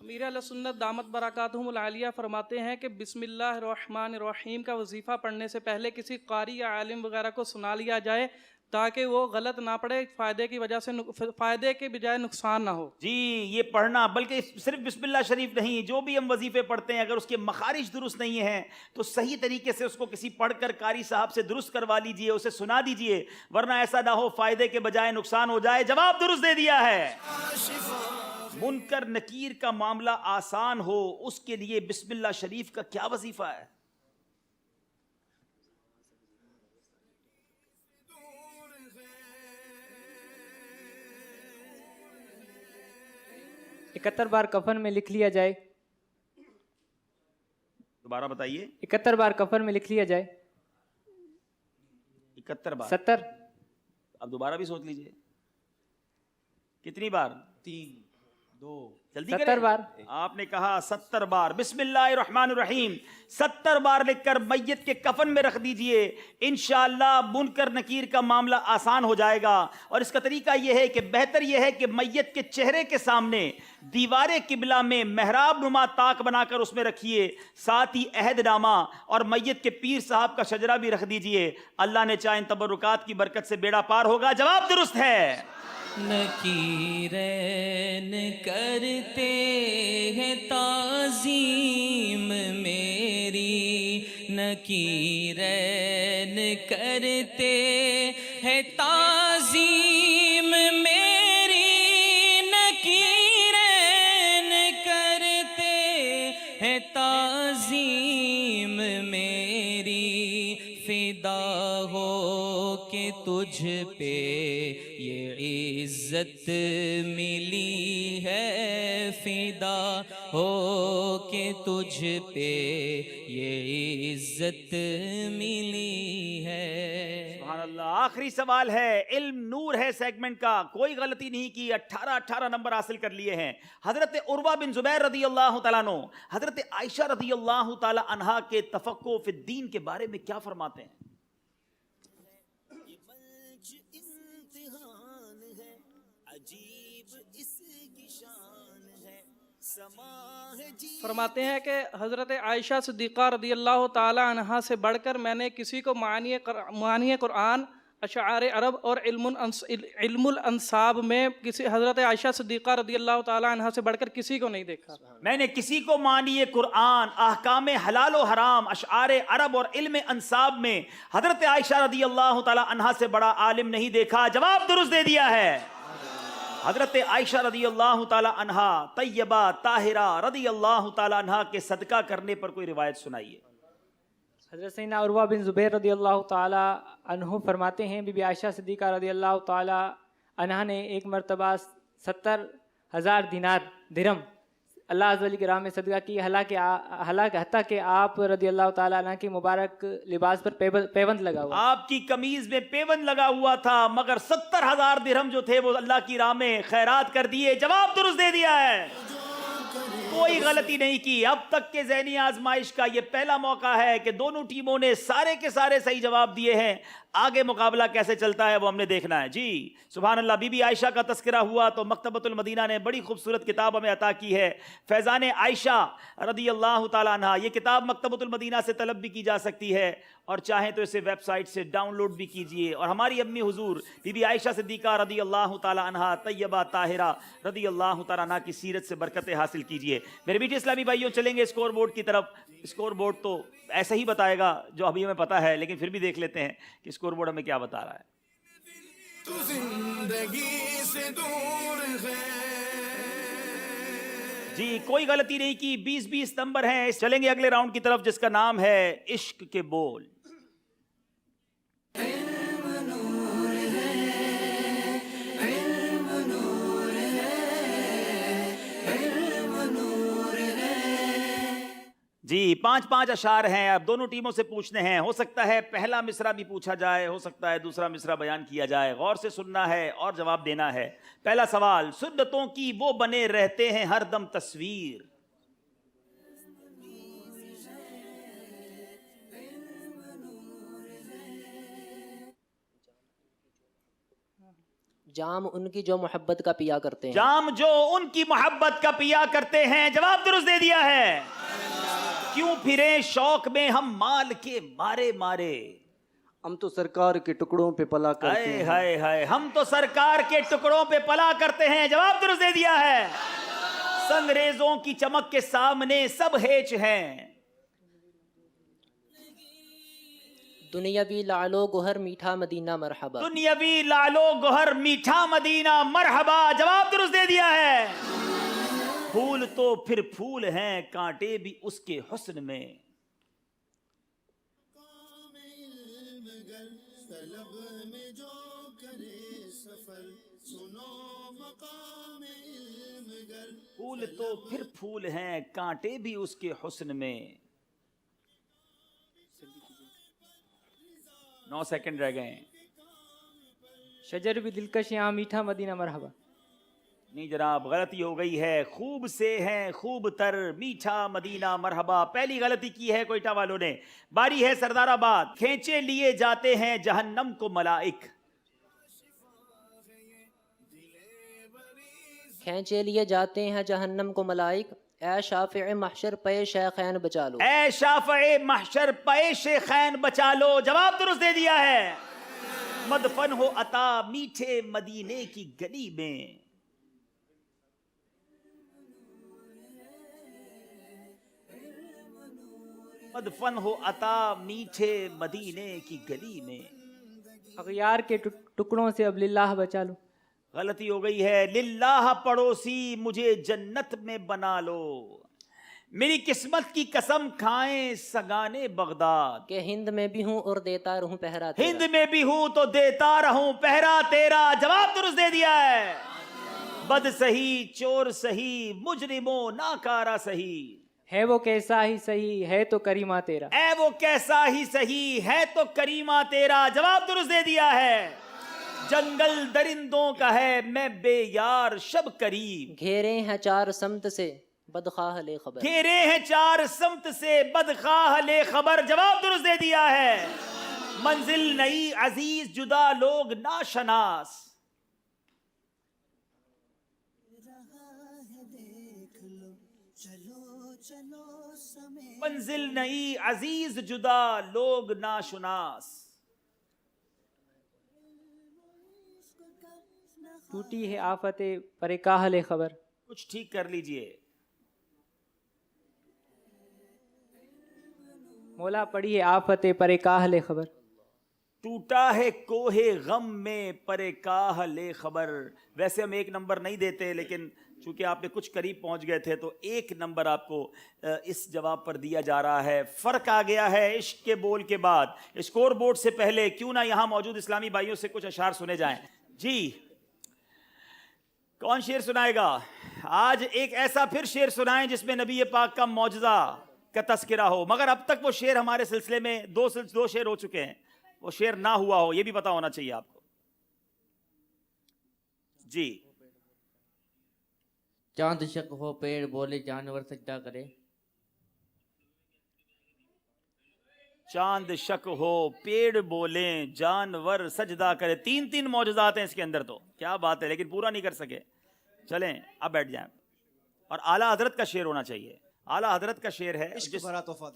امیر علیہ سنت دامت برکاتہم العالیہ فرماتے ہیں کہ بسم اللہ الرحمن الرحیم کا وظیفہ پڑھنے سے پہلے کسی قاری یا عالم وغیرہ کو سنا لیا جائے تاکہ وہ غلط نہ پڑے، فائدے کی وجہ سے فائدے کے بجائے نقصان نہ ہو۔ جی یہ پڑھنا، بلکہ صرف بسم اللہ شریف نہیں، جو بھی ہم وظیفے پڑھتے ہیں اگر اس کے مخارج درست نہیں ہیں تو صحیح طریقے سے اس کو کسی پڑھ کر قاری صاحب سے درست کروا لیجئے، اسے سنا دیجئے، ورنہ ایسا نہ ہو فائدے کے بجائے نقصان ہو جائے۔ جواب درست دے دیا ہے۔ منکر نکیر کا معاملہ آسان ہو اس کے لیے بسم اللہ شریف کا کیا وظیفہ ہے؟ 71 بار کفن میں لکھ لیا جائے۔ دوبارہ بتائیے۔ 71 بار کفن میں لکھ لیا جائے۔ 71 بار؟ 70۔ اب دوبارہ بھی سوچ لیجئے کتنی بار؟ 3 2 جلدی 70 بار۔ آپ نے کہا 70 بار۔ بسم اللہ الرحمن الرحیم 70 بار لکھ کر میت کے کفن میں رکھ دیجئے، انشاءاللہ منکر نکیر کا معاملہ آسان ہو جائے گا۔ اور اس کا طریقہ یہ ہے کہ بہتر یہ ہے کہ میت کے چہرے کے سامنے دیوار قبلہ میں محراب نما طاق بنا کر اس میں رکھیے، ساتھ ہی عہد نامہ اور میت کے پیر صاحب کا شجرہ بھی رکھ دیجئے۔ اللہ نے چاہے ان تبرکات کی برکت سے بیڑا پار ہوگا۔ جواب درست ہے۔ نکیرین کرتے ہیں تعظیم میری، نکیرین کرتے ہیں تعظیم میری، نکیرین کرتے ہیں تعظیم میری، فدا ہو کہ تجھ پہ یہ عزت ملی ہے، فدا ہو کہ تجھ پہ یہ عزت ملی ہے۔ سبحان اللہ۔ آخری سوال ہے، علم نور ہے سیگمنٹ کا، کوئی غلطی نہیں کی، 18 نمبر حاصل کر لیے ہیں۔ حضرت عروہ بن زبیر رضی اللہ تعالیٰ عنہ حضرت عائشہ رضی اللہ تعالیٰ عنہا کے تفقہ فی الدین کے بارے میں کیا فرماتے ہیں؟ فرماتے ہیں کہ حضرت عائشہ صدیقہ رضی اللہ تعالی عنہا سے بڑھ کر میں نے کسی کو معانی قرآن، اشعار عرب اور علم الانصاب میں کسی حضرت عائشہ صدیقہ رضی اللہ تعالی عنہا سے بڑھ کر کسی کو نہیں دیکھا۔ میں نے کسی کو معانی قرآن، احکام حلال و حرام، اشعار عرب اور علم انصاب میں حضرت عائشہ رضی اللہ تعالی عنہا سے بڑا عالم نہیں دیکھا۔ جواب درست دے دیا ہے۔ حضرت عائشہ رضی اللہ تعالی عنہا طیبہ طاہرہ رضی اللہ تعالی عنہا کے صدقہ کرنے پر کوئی روایت سنائیے۔ حضرت سیدنا عروہ بن زبیر رضی اللہ تعالی عنہ فرماتے ہیں بی بی عائشہ صدیقہ رضی اللہ تعالی عنہا نے ایک مرتبہ 70,000 دینار درہم اللہ عز و جل کی راہ میں صدقہ کی، حتیٰ کہ آپ رضی اللہ تعالیٰ عنہ کے مبارک لباس پر پیوند لگا ہوا، آپ کی قمیض میں پیوند لگا ہوا تھا، مگر 70,000 درہم جو تھے وہ اللہ کی راہ میں خیرات کر دیے۔ جواب درست دے دیا ہے، کوئی غلطی نہیں کی۔ اب تک کے ذہنی آزمائش کا یہ پہلا موقع ہے کہ دونوں ٹیموں نے سارے کے سارے صحیح جواب دیے ہیں۔ آگے مقابلہ کیسے چلتا ہے وہ ہم نے دیکھنا ہے۔ جی سبحان اللہ۔ بی بی عائشہ کا تذکرہ ہوا تو مکتبۃ المدینہ نے بڑی خوبصورت کتاب ہمیں عطا کی ہے، فیضان عائشہ رضی اللہ تعالیٰ عنہ۔ یہ کتاب مکتبۃ المدینہ سے طلب بھی کی جا سکتی ہے، اور چاہیں تو اسے ویب سائٹ سے ڈاؤن لوڈ بھی کیجئے، اور ہماری امی حضور بی بی عائشہ صدیقہ رضی اللہ تعالیٰ عنہ طیبہ طاہرہ رضی اللہ تعالیٰ عنہ کی سیرت سے برکتیں حاصل کیجئے۔ میرے بیٹے اسلامی بھائیوں، چلیں گے اسکور بورڈ کی طرف۔ اسکور بورڈ تو ایسا ہی بتائے گا جو ابھی ہمیں پتا ہے، لیکن پھر بھی دیکھ لیتے ہیں کہ اسکور بورڈ ہمیں کیا بتا رہا ہے۔ تو زندگی سے دور ہے۔ جی کوئی غلطی نہیں کی، 20 نمبر ہیں۔ چلیں گے اگلے راؤنڈ کی طرف جس کا نام ہے عشق کے بول۔ جی 5 اشعار ہیں، اب دونوں ٹیموں سے پوچھنے ہیں۔ ہو سکتا ہے پہلا مصرع بھی پوچھا جائے، ہو سکتا ہے دوسرا مصرع بیان کیا جائے۔ غور سے سننا ہے اور جواب دینا ہے۔ پہلا سوال، سنتوں کی وہ بنے رہتے ہیں ہر دم تصویر۔ جام ان کی جو محبت کا پیا کرتے ہیں. جام جو ان کی محبت کا پیا کرتے ہیں. جواب درست دے دیا ہے. کیوں پھرے شوق میں ہم مال کے مارے مارے. ہم تو سرکار کے ٹکڑوں پہ پلا کرتے ہیں. ہائے ہائے ہم تو سرکار کے ٹکڑوں پہ پلا کرتے ہیں. جواب درست دے دیا ہے. سنگریزوں کی چمک کے سامنے سب ہیچ ہیں. دنیاوی لعلو گوہر میٹھا مدینہ مرحبا. دنیاوی لعلو گوہر میٹھا مدینہ مرحبا. جواب درست دے دیا ہے. پھول تو پھر پھول ہیں کانٹے بھی اس کے حسن میں. پھول تو پھر پھول ہیں کانٹے بھی اس کے حسن میں. 9 سیکنڈ رہ گئے. شجر بھی دلکش یہاں میٹھا مدینہ مرحبا. نہیں جناب غلطی ہو گئی ہے. خوب سے ہیں خوب تر میٹھا مدینہ مرحبا. پہلی غلطی کی ہے کوئٹہ والوں نے. باری ہے سردار آباد. کھینچے لیے جاتے ہیں جہنم کو ملائک. کھینچے لیے جاتے ہیں جہنم کو ملائک. اے شافع محشر پے شیخین بچا لو. اے شافع محشر پے شیخین بچا لو. جواب درست دے دیا ہے. مدفن ہو عطا میٹھے مدینے کی گلی میں. مدفن ہو عطا میٹھے مدینے کی گلی میں. اغیار کے ٹکڑوں سے اب للہ بچا لو. غلطی ہو گئی ہے. للہ پڑوسی مجھے جنت میں بنا لو. میری قسمت کی قسم کھائیں سگانے بغداد. کہ ہند میں بھی ہوں اور دیتا رہوں پہرا تیرا. ہند میں بھی ہوں تو دیتا رہوں پہرا تیرا. جواب درست دے دیا ہے. بد سہی چور سہی مجرموں ناکارہ سہی. ہے وہ کیسا ہی صحیح ہے تو کریمہ تیرا. اے وہ کیسا ہی صحیح ہے تو کریمہ تیرا. جواب درست دے دیا ہے. جنگل درندوں کا ہے میں بے یار شب کریم. گھیرے ہیں چار سمت سے بدخواہ لے خبر. گھیرے ہیں چار سمت سے بدخواہ لے خبر. جواب درست دے دیا ہے. منزل نئی عزیز جدا لوگ ناشناس. منزل نئی عزیز جدا لوگ ناشناس. ٹوٹی ہے آفت پر کاہل خبر. کچھ ٹھیک کر لیجئے. مولا پڑی ہے آفت پر کاہل خبر. ٹوٹا ہے کوہ غم میں پر کاہل خبر. ویسے ہم 1 نمبر نہیں دیتے لیکن چونکہ آپ نے کچھ قریب پہنچ گئے تھے تو 1 نمبر آپ کو اس جواب پر دیا جا رہا ہے. فرق آ گیا ہے عشق کے بول کے بعد. اسکور بورڈ سے پہلے کیوں نہ یہاں موجود اسلامی بھائیوں سے کچھ اشعار سنے جائیں. جی کون شعر سنائے گا آج؟ ایک ایسا پھر شعر سنائیں جس میں نبی پاک کا معجزہ کا تذکرہ ہو. مگر اب تک وہ شعر ہمارے سلسلے میں 2 شعر ہو چکے ہیں. وہ شعر نہ ہوا ہو یہ بھی پتا ہونا چاہیے آپ کو. جی چاند شک ہو پیڑ بولے جانور سجدہ کرے. چاند شک ہو پیڑ بولیں جانور سجدہ کرے. 3 معجزات ہیں اس کے اندر. تو کیا بات ہے لیکن پورا نہیں کر سکے. چلیں اب بیٹھ جائیں. اور اعلیٰ حضرت کا شعر ہونا چاہیے. اعلیٰ حضرت کا شعر ہے.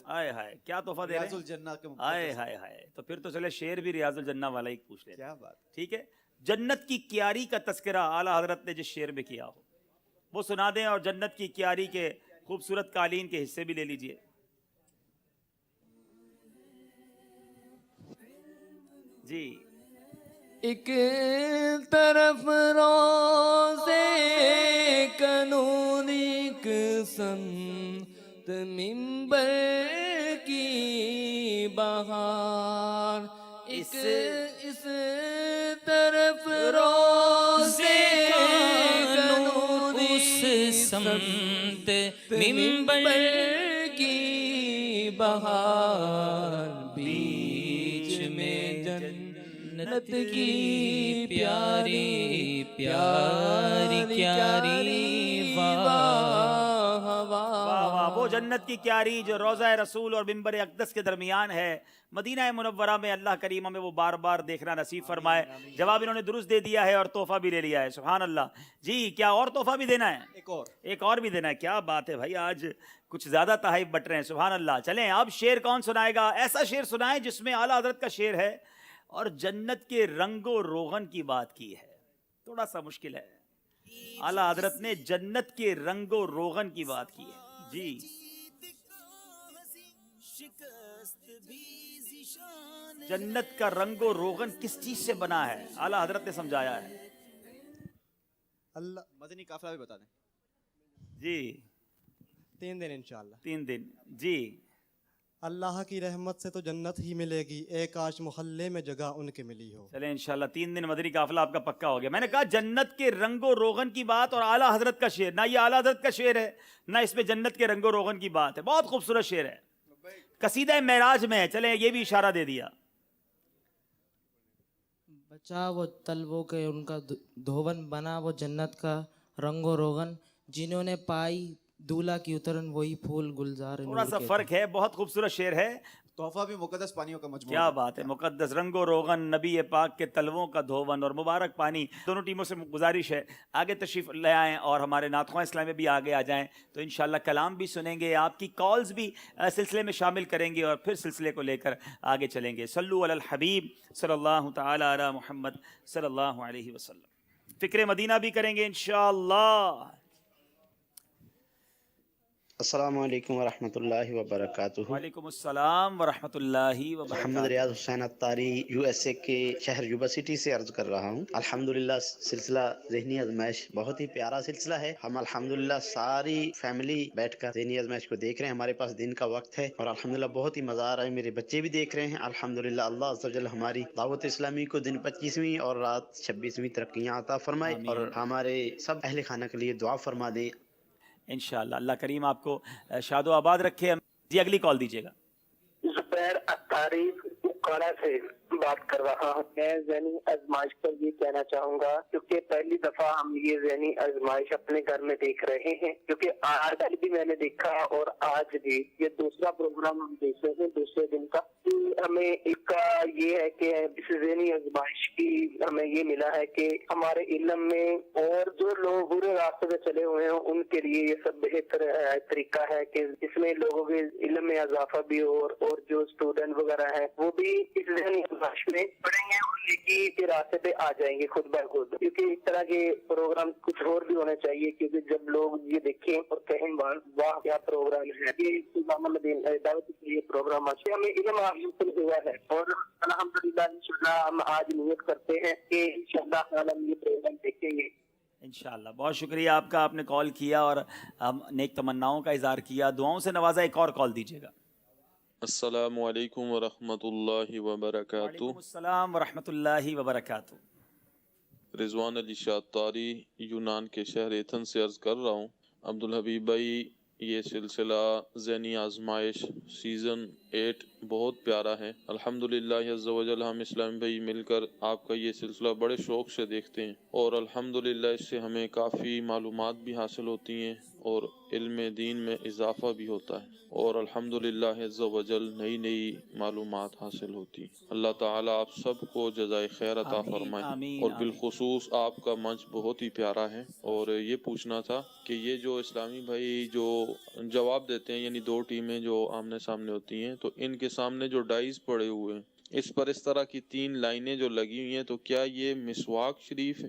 ہائے ہائے کیا تحفہ دے رہے ہیں. ریاض الجنہ کے ہائے ہائے ہائے. تو پھر تو چلے شعر بھی ریاض الجنہ والا ہی پوچھ لیں. کیا بات. ٹھیک ہے. جنت کی کیاری کا تذکرہ اعلیٰ حضرت نے جس شعر میں کیا ہو وہ سنا دیں. اور جنت کی کیاری کے خوبصورت قالین کے حصے بھی لے لیجئے. جی ایک طرف روزے کنون ایک سمت منبر کی بہار. اس طرف روزے کنون اس سمت منبر کی بہار. بیچ میں جنت کی پیاری پیاری پیاری واہ واہ. وہ جنت کی کیاری جو روضہ رسول اور منبر اقدس کے درمیان ہے مدینہ منورہ میں، اللہ کریم ہمیں وہ بار بار دیکھنا نصیب فرمائے۔ جواب انہوں نے درست دے دیا ہے اور تحفہ بھی لے لیا ہے، سبحان اللہ۔ جی کیا اور تحفہ بھی دینا ہے؟ ایک اور بھی دینا ہے، کیا بات ہے بھائی، آج کچھ زیادہ تحائف بٹ رہے ہیں، سبحان اللہ۔ چلیں اب شعر کون سنائے گا؟ ایسا شعر سنائیں جس میں اعلیٰ حضرت کا شعر ہے اور جنت کے رنگ و روغن کی بات کی ہے۔ تھوڑا سا مشکل ہے، اعلیٰ حضرت نے جنت کے رنگ و روغن کی بات کی ہے۔ جی جنت کا رنگ و روغن کس چیز سے بنا ہے اعلیٰ حضرت نے سمجھایا ہے۔ اللہ مدنی قافلہ بھی بتا دیں۔ جی 3 دن انشاءاللہ۔ 3 دن جی۔ اللہ کی رحمت سے تو جنت ہی ملے گی، ایک آج محلے میں جگہ ان کے ملی ہو۔ چلیں انشاءاللہ 3 دن مدنی قافلہ آپ کا پکا ہو گیا۔ میں نے کہا جنت کے رنگ و روغن کی بات اور اعلیٰ حضرت کا شعر، نہ یہ اعلیٰ حضرت کا شعر ہے نہ اس میں جنت کے رنگ و روغن کی بات ہے، بہت خوبصورت شعر ہے، قصیدہ معراج میں ہے۔ چلیں یہ بھی اشارہ دے دیا۔ بچا وہ تلووں کے ان کا دھون، بنا وہ جنت کا رنگ و روغن، جنہوں نے پائی دولہا کی اترن وہی پھول گلزار نور تھوڑا سا فرق ہے، بہت خوبصورت شعر ہے۔ تحفہ بھی مقدس پانیوں کا مجموعہ۔ کیا بات ہے، مقدس رنگ و روغن، نبی پاک کے تلووں کا دھون اور مبارک پانی۔ دونوں ٹیموں سے گزارش ہے آگے تشریف لے آئیں اور ہمارے نعت خواں اسلامی بھی آگے آ جائیں، تو انشاءاللہ کلام بھی سنیں گے، آپ کی کالز بھی سلسلے میں شامل کریں گے اور پھر سلسلے کو لے کر آگے چلیں گے۔ صلو علی الحبیب صلی اللہ تعالی علی محمد صلی اللہ علیہ وسلم۔ فکر مدینہ بھی کریں گے انشاءاللہ۔ السلام علیکم ورحمۃ اللہ وبرکاتہ۔ وعلیکم السلام ورحمۃ اللہ وبرکاتہ۔ محمد ریاض حسین اتاری USA کے شہر یوبا سٹی سے عرض کر رہا ہوں۔ الحمدللہ سلسلہ ذہنی آزمائش بہت ہی پیارا سلسلہ ہے، ہم الحمدللہ ساری فیملی بیٹھ کر ذہنی آزمائش کو دیکھ رہے ہیں، ہمارے پاس دن کا وقت ہے اور الحمدللہ بہت ہی مزہ آ رہا ہے، میرے بچے بھی دیکھ رہے ہیں الحمدللہ۔ اللہ عز و جل ہماری دعوت اسلامی کو دن 25ویں اور رات 26ویں ترقیاں عطا فرمائے اور ہمارے سب اہل خانہ کے لیے دعا فرما دیں انشاءاللہ۔ اللہ کریم آپ کو شاد و آباد رکھے۔ جی اگلی کال دیجیے گا۔ زبیر اتاری کاڑا سے بات کر رہا ہوں۔ میں ذہنی آزمائش پر یہ کہنا چاہوں گا کیونکہ پہلی دفعہ ہم یہ ذہنی آزمائش اپنے گھر میں دیکھ رہے ہیں، کیونکہ آج بھی میں نے دیکھا اور آج بھی یہ دوسرا پروگرام ہم دیکھ رہے ہیں دوسرے دن کا۔ ہمیں ایک کا یہ ہے کہ اس ذہنی آزمائش کی ہمیں یہ ملا ہے کہ ہمارے علم میں اور جو لوگ برے راستے پہ چلے ہوئے ہیں ان کے لیے یہ سب بہتر طریقہ ہے کہ اس میں لوگوں کے علم میں اضافہ بھی ہو اور جو اسٹوڈنٹ وغیرہ ہیں وہ بھی اس ذہنی آزمائش میں پڑھیں گے اور نیکی کے راستے پہ آ جائیں گے خود بخود، کیونکہ اس طرح کے پروگرام کچھ اور بھی ہونے چاہیے، کیونکہ جب لوگ یہ دیکھیں اور کہیں واہ کیا پروگرام ہے، یہ دعوت کے لیے پروگرام ہے، ہمیں علم حاصل ہوا ہے اور الحمدللہ انشاءاللہ ہم آج نیت کرتے ہیں کہ انشاءاللہ ہم یہ پروگرام دیکھیں گے انشاءاللہ۔ بہت شکریہ آپ کا، آپ نے کال کیا اور نیک تمناؤں کا اظہار کیا، دعاؤں سے نوازا۔ ایک اور کال دیجیے گا۔ السلام علیکم ورحمۃ اللہ وبرکاتہ۔ وعلیکم السلام ورحمۃ اللہ وبرکاتہ۔ رضوان علی شاہ اتاری یونان کے شہر ایتھن سے عرض کر رہا ہوں۔ عبدالحبیب بھائی یہ سلسلہ ذہنی آزمائش سیزن 8 بہت پیارا ہے، الحمدللہ عز و جل ہم اسلامی بھائی مل کر آپ کا یہ سلسلہ بڑے شوق سے دیکھتے ہیں اور الحمدللہ اس سے ہمیں کافی معلومات بھی حاصل ہوتی ہیں اور علم دین میں اضافہ بھی ہوتا ہے اور الحمدللہ عز و جل نئی نئی معلومات حاصل ہوتی۔ اللہ تعالیٰ آپ سب کو جزائے خیر عطا فرمائے اور بالخصوص آپ کا منچ بہت ہی پیارا ہے۔ اور یہ پوچھنا تھا کہ یہ جو اسلامی بھائی جو جواب دیتے ہیں، یعنی 2 ٹیمیں جو آمنے سامنے ہوتی ہیں، تو ان کے سامنے جو ڈائز پڑے ہوئے ہیں اس پر اس طرح کی 3 لائنیں جو لگی ہوئی ہیں، تو کیا یہ مسواک شریف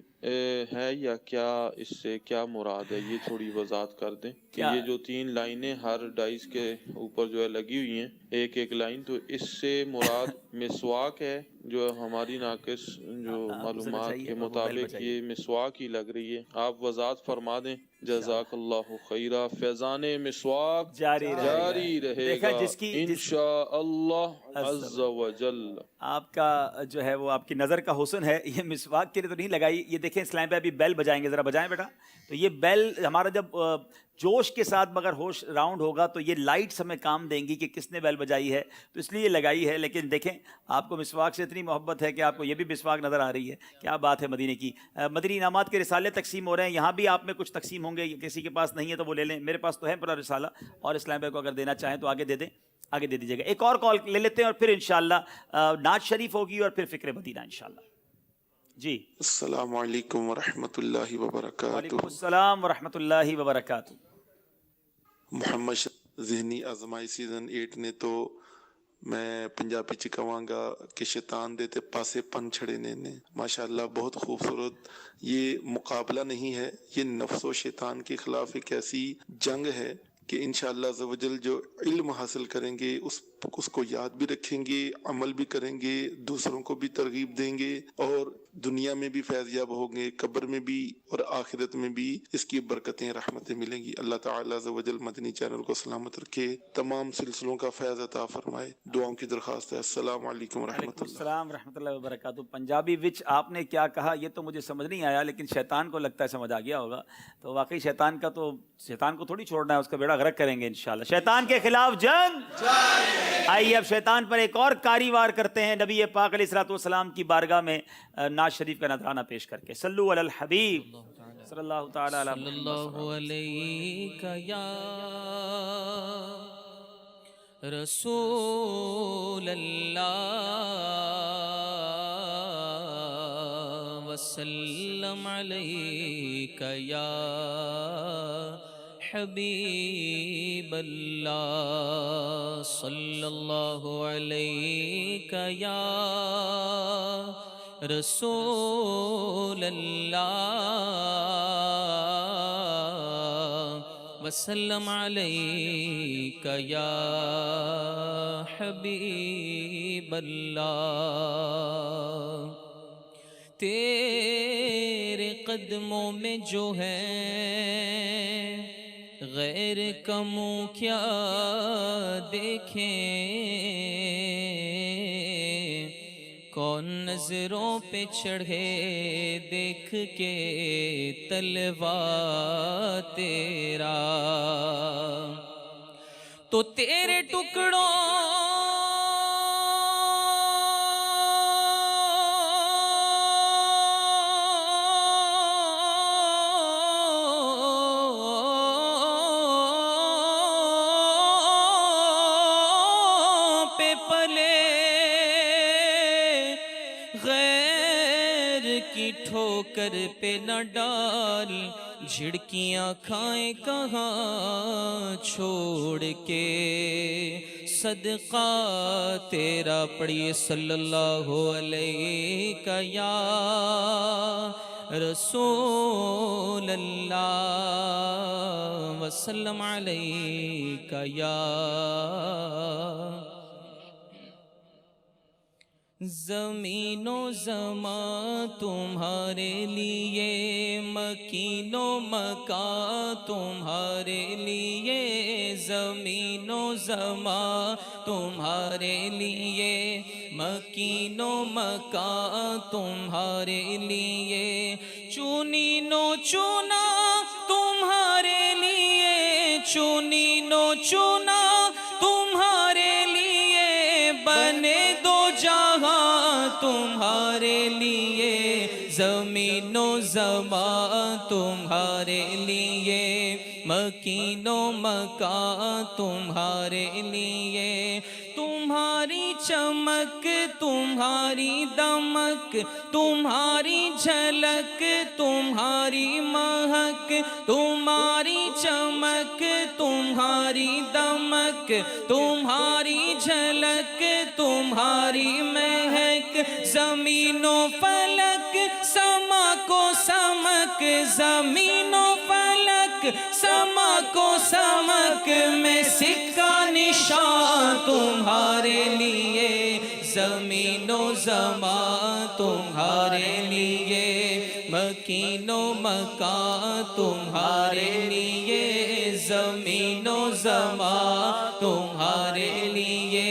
ہے یا کیا اس سے کیا مراد ہے؟ یہ تھوڑی وضاحت کر دیں کہ یہ جو 3 لائنیں ہر ڈائز کے اوپر جو ہے لگی ہوئی ہیں، ایک لائن، تو اس سے مراد مسواک ہے جو ہماری ناقص جو معلومات کے مطابق یہ مسواک ہی لگ رہی ہے؟ آپ وضاحت فرما دیں جزاک اللہ خیرہ۔ فیضان مسواک جاری رہے گا انشاءاللہ عز و جل۔ آپ کا جو ہے وہ آپ کی نظر کا حسن ہے. یہ مسواک کے لیے تو نہیں لگائی. یہ دیکھیں اسلام پہ ابھی بیل بجائیں گے, ذرا بجائیں بیٹا. تو یہ بیل ہمارا جب جوش کے ساتھ مگر ہوش راؤنڈ ہوگا تو یہ لائٹس ہمیں کام دیں گی کہ کس نے بیل بجائی ہے, تو اس لیے لگائی ہے. لیکن دیکھیں آپ کو مسواک سے اتنی محبت ہے کہ آپ کو یہ بھی مسواک نظر آ رہی ہے. کیا بات ہے مدینے کی. مدنی انعامات کے رسالے تقسیم ہو رہے ہیں, یہاں بھی آپ میں کچھ تقسیم ہوں گے. کسی کے پاس نہیں ہے تو وہ لے لیں, میرے پاس تو ہے پورا رسالہ, اور اسلام بھائی کو اگر دینا چاہیں تو آگے دے دیں, آگے دے دیجیے گا. ایک اور کال لے لیتے ہیں اور پھر انشاءاللہ نعت شریف ہوگی اور پھر فکر مدینہ انشاءاللہ. جی السلام علیکم ورحمۃ اللہ وبرکاتہ. وعلیکم السلام ورحمۃ اللہ وبرکاتہ. محمد ذہنی آزمائی سیزن 8 نے تو میں پنجابی چ کہاں گا کہ شیطان دے تے پاسے پن چھڑے نے ماشاءاللہ بہت خوبصورت. یہ مقابلہ نہیں ہے, یہ نفس و شیطان کے خلاف ایک ایسی جنگ ہے کہ انشاءاللہ عز و جل جو علم حاصل کریں گے اس کو یاد بھی رکھیں گے, عمل بھی کریں گے, دوسروں کو بھی ترغیب دیں گے, اور دنیا میں بھی فیض یاب ہوں گے, قبر میں بھی اور آخرت میں بھی اس کی برکتیں رحمتیں ملیں گی. اللہ تعالیٰ عز و جل مدنی چینل کو سلامت رکھے, تمام سلسلوں کا فیض عطا فرمائے. دعاؤں کی درخواست ہے. السلام علیکم ورحمۃ اللہ. السلام ورحمۃ اللہ وبرکاتہ. پنجابی وچ آپ نے کیا کہا یہ تو مجھے سمجھ نہیں آیا, لیکن شیطان کو لگتا ہے سمجھ آ گیا ہوگا. تو واقعی شیطان کو تھوڑی چھوڑنا ہے, اس کا بیڑا غرق کریں گے انشاءاللہ. شیطان کے خلاف جنگ. آئیے اب شیطان پر ایک اور کاری وار کرتے ہیں نبی پاک علیہ الصلوۃ والسلام کی بارگاہ میں نعت شریف کا نذرانہ پیش کر کے. صلو علی الحبیب صلی اللہ تعالی علیہ یا رسول اللہ وسلم علیک یا حبیب اللہ صلی اللہ علیک یا رسول اللہ وسلم علیک یا حبیب اللہ. تیرے قدموں میں جو ہے غیر کا منہ کیا دیکھیں, کون نظروں پہ چڑھے دیکھ کے تلوا تیرا. تو تیرے ٹکڑوں ٹھوکر پہ نہ ڈال, جھڑکیاں کھائیں کہاں چھوڑ کے. صدقہ تیرا پڑھیے صلی اللہ علیہ یا رسول اللہ وسلم علیہ یا. زمین و زمان تمہارے لیے, مکین و مکان تمہارے لیے. زمین و زمان تمہارے لیے, مکین و مکان تمہارے لیے. چنی نو چنا تمہارے لیے, چنی نو چنا تمہارے لیے. بنے دو جہاں تمہارے لیے, زمین و زمان تمہارے لیے, مکین و مکان تمہارے لیے. تمہاری چمک تمہاری دمک تمہاری جھلک تمہاری مہک, تمہاری چمک تمہاری دمک تمہاری جھلک تمہاری مہک. زمین و فلک سما کو سمک, زمین و فلک سما کو سمک میں سکہ نشان تمہارے لیے. زمین و زمان تمہارے لیے, مکین و مکان تمہارے لیے. زمین و زمان تمہارے لیے,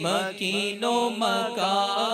مکین و مکان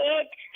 8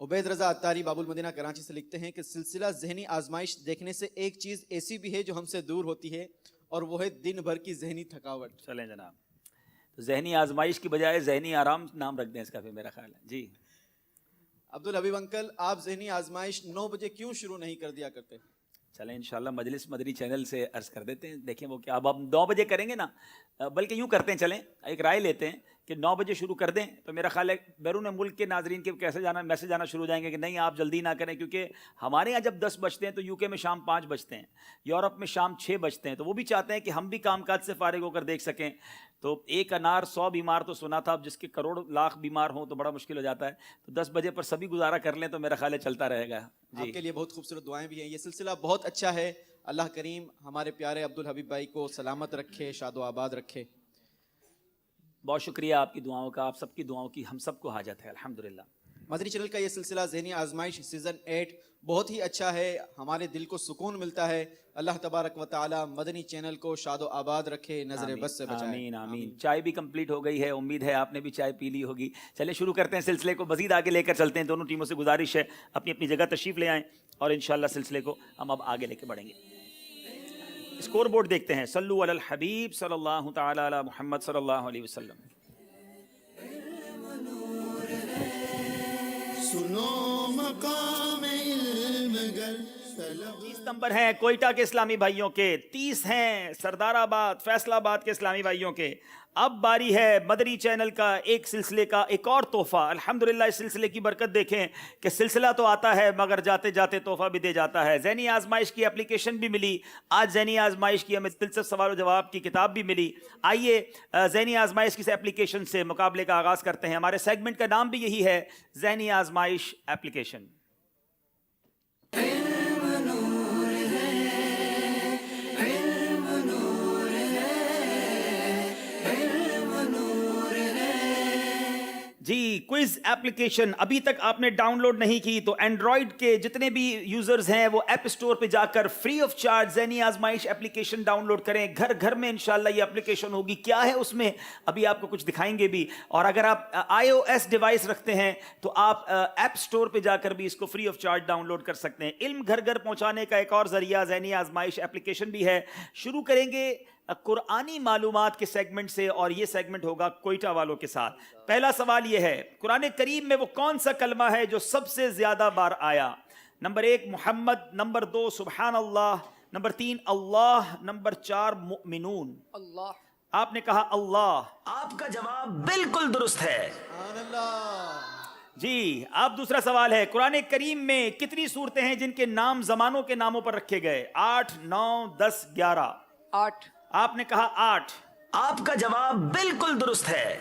عبید رضا عطاری باب المدینہ کراچی سے لکھتے ہیں کہ سلسلہ ذہنی آزمائش دیکھنے سے ایک چیز ایسی بھی ہے جو ہم سے دور ہوتی ہے اور وہ ہے دن بھر کی ذہنی تھکاوٹ. چلیں جناب, تو ذہنی آزمائش کی بجائے ذہنی آرام نام رکھ دیں اس کا پھر, میرا خیال ہے. جی عبدالحبیب انکل, آپ ذہنی آزمائش 9 بجے کیوں شروع نہیں کر دیا کرتے؟ چلیں انشاءاللہ مجلس مدنی چینل سے عرض کر دیتے ہیں. دیکھیں وہ کیا, اب ہم 9 بجے کریں گے نا, بلکہ یوں کرتے ہیں, چلیں ایک رائے لیتے ہیں کہ 9 بجے شروع کر دیں, تو میرا خیال ہے بیرون ملک کے ناظرین کے کیسے جانا میسج آنا شروع ہو جائیں گے کہ نہیں آپ جلدی نہ کریں, کیونکہ ہمارے یہاں جب 10 بجتے ہیں تو یو کے میں شام 5 بجتے ہیں, یورپ میں شام 6 بجتے ہیں, تو وہ بھی چاہتے ہیں کہ ہم بھی کام کاج سے فارغ ہو کر دیکھ سکیں. تو ایک انار 100 بیمار تو سنا تھا, اب جس کے کروڑ لاکھ بیمار ہوں تو بڑا مشکل ہو جاتا ہے, تو 10 بجے پر سبھی گزارا کر لیں تو میرا خیال ہے چلتا رہے گا. آپ کے لیے بہت خوبصورت دعائیں بھی ہیں. یہ سلسلہ بہت اچھا ہے. اللہ کریم ہمارے پیارے عبدالحبیب بھائی کو سلامت رکھے, شاد و آباد رکھے. بہت شکریہ آپ کی دعاؤں کا, آپ سب کی دعاؤں کی ہم سب کو حاجت ہے الحمدللہ. مدنی چینل کا یہ سلسلہ ذہنی آزمائش سیزن 8 بہت ہی اچھا ہے, ہمارے دل کو سکون ملتا ہے. اللہ تبارک و تعالی مدنی چینل کو شاد و آباد رکھے, نظر بد سے بچائے. آمین آمین. چائے بھی کمپلیٹ ہو گئی ہے, امید ہے آپ نے بھی چائے پی لی ہوگی. چلے شروع کرتے ہیں سلسلے کو, مزید آگے لے کر چلتے ہیں. دونوں ٹیموں سے گزارش ہے اپنی اپنی جگہ تشریف لے آئیں اور انشاءاللہ سلسلے کو ہم اب آگے لے کے بڑھیں گے. اسکور بورڈ دیکھتے ہیں. صلو علی الحبیب صلی اللہ تعالی علی محمد صلی اللہ علیہ وسلم. سنو مقام علم گر 30 نمبر ہیں کوئٹہ کے اسلامی بھائیوں کے, 30 ہیں سردار آباد فیصل آباد کے اسلامی بھائیوں کے. اب باری ہے مدنی چینل کا ایک سلسلے کا ایک اور تحفہ. الحمدللہ اس سلسلے کی برکت دیکھیں کہ سلسلہ تو آتا ہے مگر جاتے جاتے تحفہ بھی دے جاتا ہے. ذہنی آزمائش کی اپلیکیشن بھی ملی, آج ذہنی آزمائش کی ہمیں دلچسپ سوال و جواب کی کتاب بھی ملی. آئیے ذہنی آزمائش کی اپلیکیشن سے مقابلے کا آغاز کرتے ہیں. ہمارے سیگمنٹ کا نام بھی یہی ہے, ذہنی آزمائش اپلیکیشن. جی کوئز اپلیکیشن ابھی تک آپ نے ڈاؤن لوڈ نہیں کی تو اینڈرائیڈ کے جتنے بھی یوزرز ہیں وہ ایپ اسٹور پہ جا کر فری آف چارج ذہنی آزمائش اپلیکیشن ڈاؤن لوڈ کریں. گھر گھر میں انشاءاللہ یہ اپلیکیشن ہوگی. کیا ہے اس میں ابھی آپ کو کچھ دکھائیں گے بھی, اور اگر آپ آئی او ایس ڈیوائس رکھتے ہیں تو آپ ایپ اسٹور پہ جا کر بھی اس کو free of charge download کر سکتے ہیں. علم گھر گھر پہنچانے کا ایک اور ذریعہ ذہنی آزمائش اپلیکیشن بھی ہے. شروع کریں گے قرآنی معلومات کے سیگمنٹ سے, اور یہ سیگمنٹ ہوگا کوئٹہ والوں کے ساتھ. پہلا سوال یہ ہے, قرآن کریم میں وہ کون سا کلمہ ہے جو سب سے زیادہ بار آیا؟ نمبر 1 محمد, نمبر 2 سبحان اللہ, نمبر 3 اللہ, نمبر 4 مؤمنون. اللہ. آپ نے کہا اللہ. آپ کا جواب بالکل درست ہے. جی اب دوسرا سوال ہے, قرآن کریم میں کتنی سورتیں ہیں جن کے نام زمانوں کے ناموں پر رکھے گئے؟ 8, 9, 10, 11. 8. آپ نے کہا 8. آپ کا جواب بالکل درست ہے.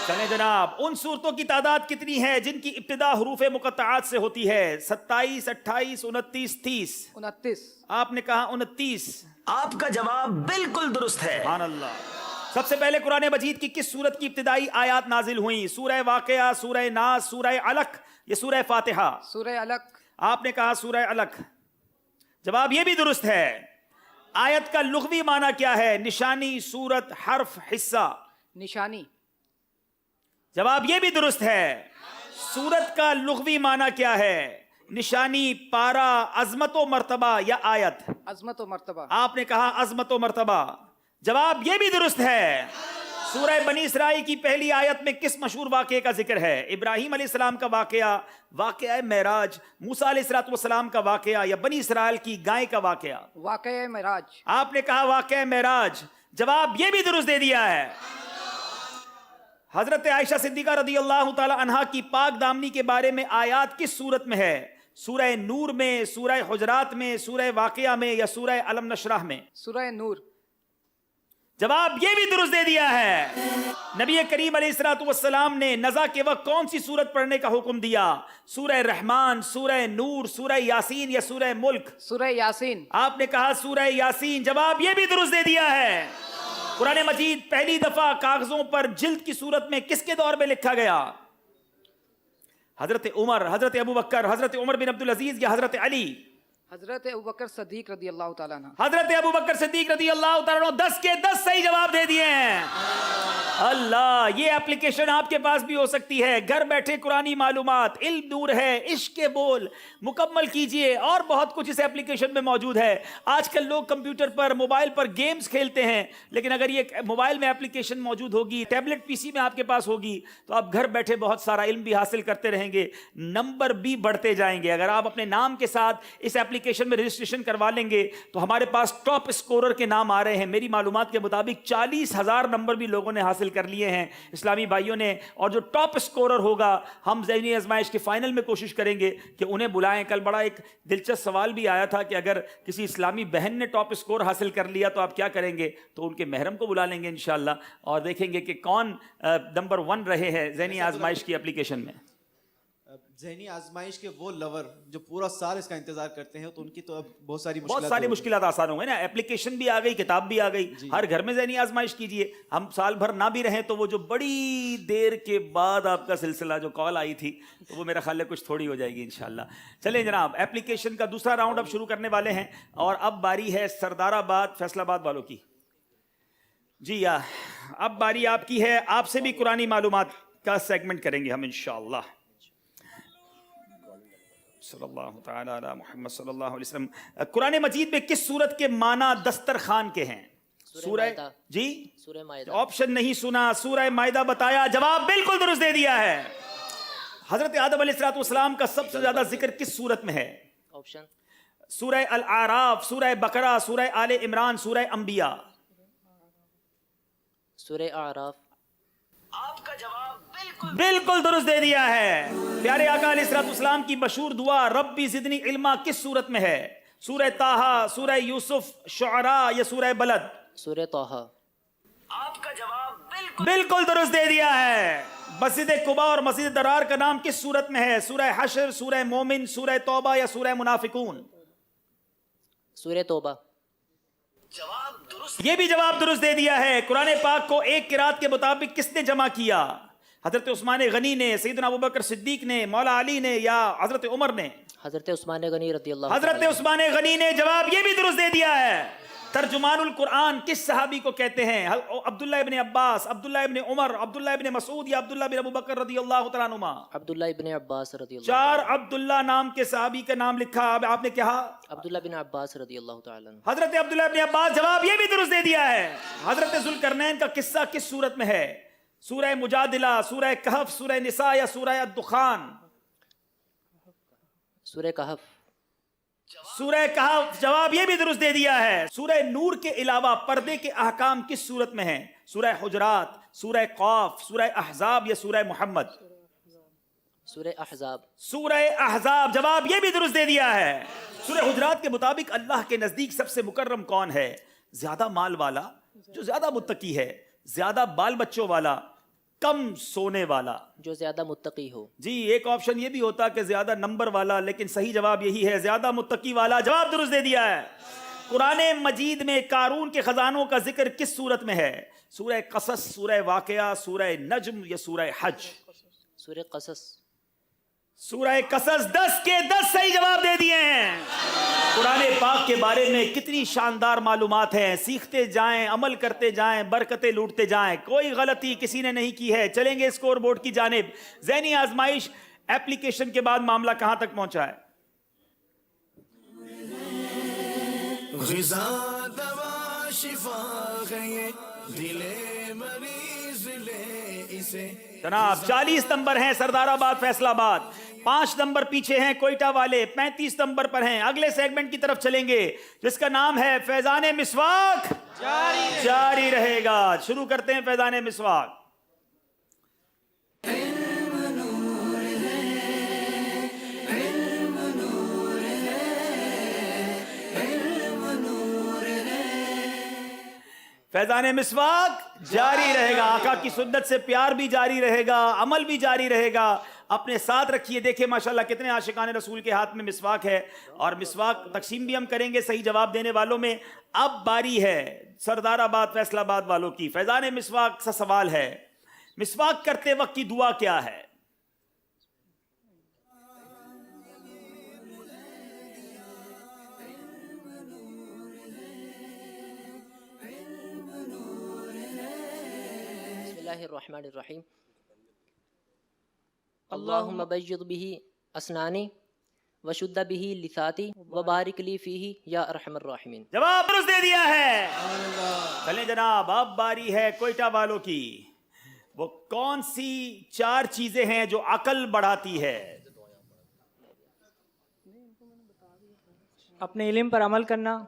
چلیں جناب, ان صورتوں کی تعداد کتنی ہے جن کی ابتدا حروف مقطعات سے ہوتی ہے؟ 27, 28, 29, 30. 29. آپ نے کہا 29. آپ کا جواب بالکل درست ہے. سبحان اللہ. سب سے پہلے قرآن مجید کی کس سورت کی ابتدائی آیات نازل ہوئیں؟ سورہ واقعہ, سورہ ناس, سورہ علق یا سورہ فاتحہ؟ سورہ علق. آپ نے کہا سورہ علق. جواب یہ بھی درست ہے. آیت کا لغوی معنی کیا ہے؟ نشانی, صورت, حرف, حصہ. نشانی. جواب یہ بھی درست ہے. صورت کا لغوی معنی کیا ہے؟ نشانی, پارا, عظمت و مرتبہ یا آیت؟ عظمت و مرتبہ. آپ نے کہا عظمت و مرتبہ. جواب یہ بھی درست ہے. سورہ بنی اسرائیل کی پہلی آیت میں کس مشہور واقعے کا ذکر ہے؟ ابراہیم علیہ السلام کا واقعہ, واقعہ معراج, موسیٰ علیہ السلام کا واقعہ یا بنی اسرائیل کی گائے کا واقعہ؟ واقعہ معراج. آپ نے کہا واقعہ معراج. جواب یہ بھی درست دے دیا ہے. حضرت عائشہ صدیقہ رضی اللہ تعالی عنہا کی پاک دامنی کے بارے میں آیات کس سورت میں ہے؟ سورہ نور میں, سورہ حجرات میں, سورہ واقعہ میں یا سورہ علم نشرح میں؟ سورہ نور. جواب یہ بھی درست دے دیا ہے. نبی کریم علیہ السلام نے نزا کے وقت کون سی سورت پڑھنے کا حکم دیا؟ سورہ رحمان, سورہ نور, سورہ یاسین یا سورہ ملک؟ سورہ یاسین. آپ نے کہا سورہ یاسین. جواب یہ بھی درست دے دیا ہے. قرآن مجید پہلی دفعہ کاغذوں پر جلد کی صورت میں کس کے دور میں لکھا گیا؟ حضرت عمر, حضرت ابو بکر, حضرت عمر بن عبدالعزیز یا حضرت علی؟ حضرت ابوبکر صدیق رضی اللہ تعالیٰ عنہ. حضرت ابوبکر صدیق رضی اللہ تعالیٰ عنہ. 10 کے 10 صحیح جواب دے دیے ہیں. اللہ، یہ اپلیکیشن آپ کے پاس بھی ہو سکتی ہے. گھر بیٹھے قرآنی معلومات، علم نور ہے، عشق کے بول مکمل کیجئے، اور بہت کچھ اس اپلیکیشن میں موجود ہے. آج کل لوگ کمپیوٹر پر، موبائل پر گیمز کھیلتے ہیں، لیکن اگر یہ موبائل میں اپلیکیشن موجود ہوگی، ٹیبلٹ پی سی میں آپ کے پاس ہوگی، تو آپ گھر بیٹھے بہت سارا علم بھی حاصل کرتے رہیں گے، نمبر بھی بڑھتے جائیں گے. اگر آپ اپنے نام کے ساتھ اس اپلیکیشن میں رجسٹریشن کروا لیں گے تو ہمارے پاس ٹاپ اسکورر کے نام آ رہے ہیں. میری معلومات کے مطابق 40,000 نمبر بھی لوگوں نے حاصل کر لیے ہیں اسلامی بھائیوں نے. اور جو ٹاپ اسکورر ہوگا، ہم ذہنی آزمائش کے فائنل میں کوشش کریں گے کہ انہیں بلائیں. کل بڑا ایک دلچسپ سوال بھی آیا تھا کہ اگر کسی اسلامی بہن نے ٹاپ اسکور حاصل کر لیا تو آپ کیا کریں گے؟ تو ان کے محرم کو بلا لیں گے انشاءاللہ، اور دیکھیں گے کہ کون نمبر 1 رہے ہیں ذہنی آزمائش کی اپلیکیشن میں. ذہنی آزمائش کے وہ لور جو پورا سال اس کا انتظار کرتے ہیں، تو ان کی تو اب بہت ساری مشکلات آسان ہو گئی نا. اپلیکیشن بھی آ گئی، کتاب بھی آ گئی. ہر گھر میں ذہنی آزمائش کیجئے. ہم سال بھر نہ بھی رہیں تو وہ جو بڑی دیر کے بعد آپ کا سلسلہ جو کال آئی تھی، تو وہ میرا خیال ہے کچھ تھوڑی ہو جائے گی انشاءاللہ. چلیں جناب، اپلیکیشن کا دوسرا راؤنڈ اب شروع کرنے والے ہیں، اور اب باری ہے سردار آباد فیصل آباد والوں کی. جی اب باری آپ کی ہے. آپ سے بھی قرآنی معلومات کا سیگمنٹ کریں گے ہم انشاءاللہ. صلی اللہ تعالی علی محمد صلی اللہ علیہ وسلم. قرآن مجید میں کس سورت کے معنی دسترخوان کے ہیں؟ سورہ جی سورہ مائدہ. آپشن نہیں سنا، سورہ مائدہ بتایا. جواب بالکل درست دے دیا ہے. حضرت آدم علیہ السلام کا سب سے زیادہ ذکر کس سورت میں ہے؟ آپشن سورہ الاعراف، سورہ بقرہ، سورہ آل عمران، سورہ انبیاء. سورہ اعراف. آپ کا جواب بالکل درست دے دیا ہے. پیارے آقا علیہ السلام کی مشہور دعا ربی زدنی علما کس سورت میں ہے؟ سورہ طٰہٰ، سورہ یوسف، شعراء یا سورہ بلد؟ سورہ طٰہٰ. آپ کا جواب بالکل درست دے دیا ہے. مسجد قباء اور مسجد درار کا نام کس سورت میں ہے؟ سورہ حشر، سورہ مومن، سورہ توبہ یا سورہ منافقون؟ سورہ توبہ. یہ بھی جواب درست دے دیا ہے. قرآن پاک کو ایک قرات کے مطابق کس نے جمع کیا؟ حضرت عثمان غنی نے، سیدنا ابوبکر صدیق نے، مولا علی نے یا حضرت عمر نے؟ حضرت عثمان غنی رضی اللہ عنہ. حضرت عثمان غنی نے. جواب یہ بھی درست دے دیا ہے. ترجمان القرآن کس صحابی کو کہتے ہیں؟ عبداللہ ابن عباس، عبداللہ ابن عمر، عبداللہ ابن مسعود یا عبداللہ بن ابوبکر رضی اللہ تعالیٰ عنہما؟ عبداللہ ابن عباس رضی اللہ. 4 عبداللہ نام کے صحابی کا نام لکھا. اب آپ نے کہا عبداللہ بن عباس رضی اللہ تعالیٰ عنہ. حضرت عبداللہ ابن عباس. جواب یہ بھی درست دے دیا ہے. حضرت ذوالقرنین کا قصہ کس سورت میں ہے؟ سورہ مجادلہ، سورہ کہف، سورہ نساء یا سورہ الدخان؟ سورہ کہف. سورہ کہف. جواب یہ بھی درست دے دیا ہے. سورہ نور کے علاوہ پردے کے احکام کس سورت میں ہیں؟ سورہ حجرات، سورہ قاف، سورہ احزاب یا سورہ محمد؟ سورہ احزاب. سورہ احزاب. جواب یہ بھی درست دے دیا ہے. سورہ حجرات کے مطابق اللہ کے نزدیک سب سے مکرم کون ہے؟ زیادہ مال والا، جو زیادہ متقی ہے، زیادہ بال بچوں والا، کم سونے والا، جو زیادہ متقی ہو. جی ایک آپشن یہ بھی ہوتا کہ زیادہ نمبر والا، لیکن صحیح جواب یہی ہے، زیادہ متقی والا. جواب درست دے دیا ہے. قرآن مجید میں قارون کے خزانوں کا ذکر کس سورت میں ہے؟ سورہ قصص، سورہ واقعہ، سورہ نجم یا سورہ حج؟ سورہ قصص. سورہ قصص. 10 کے 10 صحیح جواب دے دیے ہیں. قرآن پاک کے بارے میں کتنی شاندار معلومات ہیں. سیکھتے جائیں، عمل کرتے جائیں، برکتیں لوٹتے جائیں. کوئی غلطی کسی نے نہیں کی ہے. چلیں گے اسکور بورڈ کی جانب. ذہنی آزمائش ایپلیکیشن کے بعد معاملہ کہاں تک پہنچا ہے؟ غذا دوا شفا ہے، دل مریض لے اسے. جناب 40 نمبر ہیں سردار آباد فیصل آباد، 5 نمبر پیچھے ہیں کوئٹہ والے، 35 نمبر پر ہیں. اگلے سیگمنٹ کی طرف چلیں گے جس کا نام ہے فیضان مسواک جاری رہے گا. شروع کرتے ہیں فیضان مسواک. فیضان مسواک جاری رہے گا. آقا کی سنت سے پیار بھی جاری رہے گا، عمل بھی جاری رہے گا. اپنے ساتھ رکھیے. دیکھیں ماشاءاللہ کتنے عاشقان رسول کے ہاتھ میں مسواک ہے، اور مسواک تقسیم بھی ہم کریں گے صحیح جواب دینے والوں میں. اب باری ہے سردار آباد فیصل آباد والوں کی. فیضان مسواک سے سوال ہے، مسواک کرتے وقت کی دعا کیا ہے؟ اللہ الرحمن الرحیم اللہم بیض بہ اسنانی وشد بہ لساتی وبارک لی فیہ یا ارحم الراحمین. جواب درست دے دیا ہے. چلیں جناب، اب باری ہے کوئٹہ والوں کی. وہ کون سی 4 چیزیں ہیں جو عقل بڑھاتی ہے؟ اپنے علم پر عمل کرنا،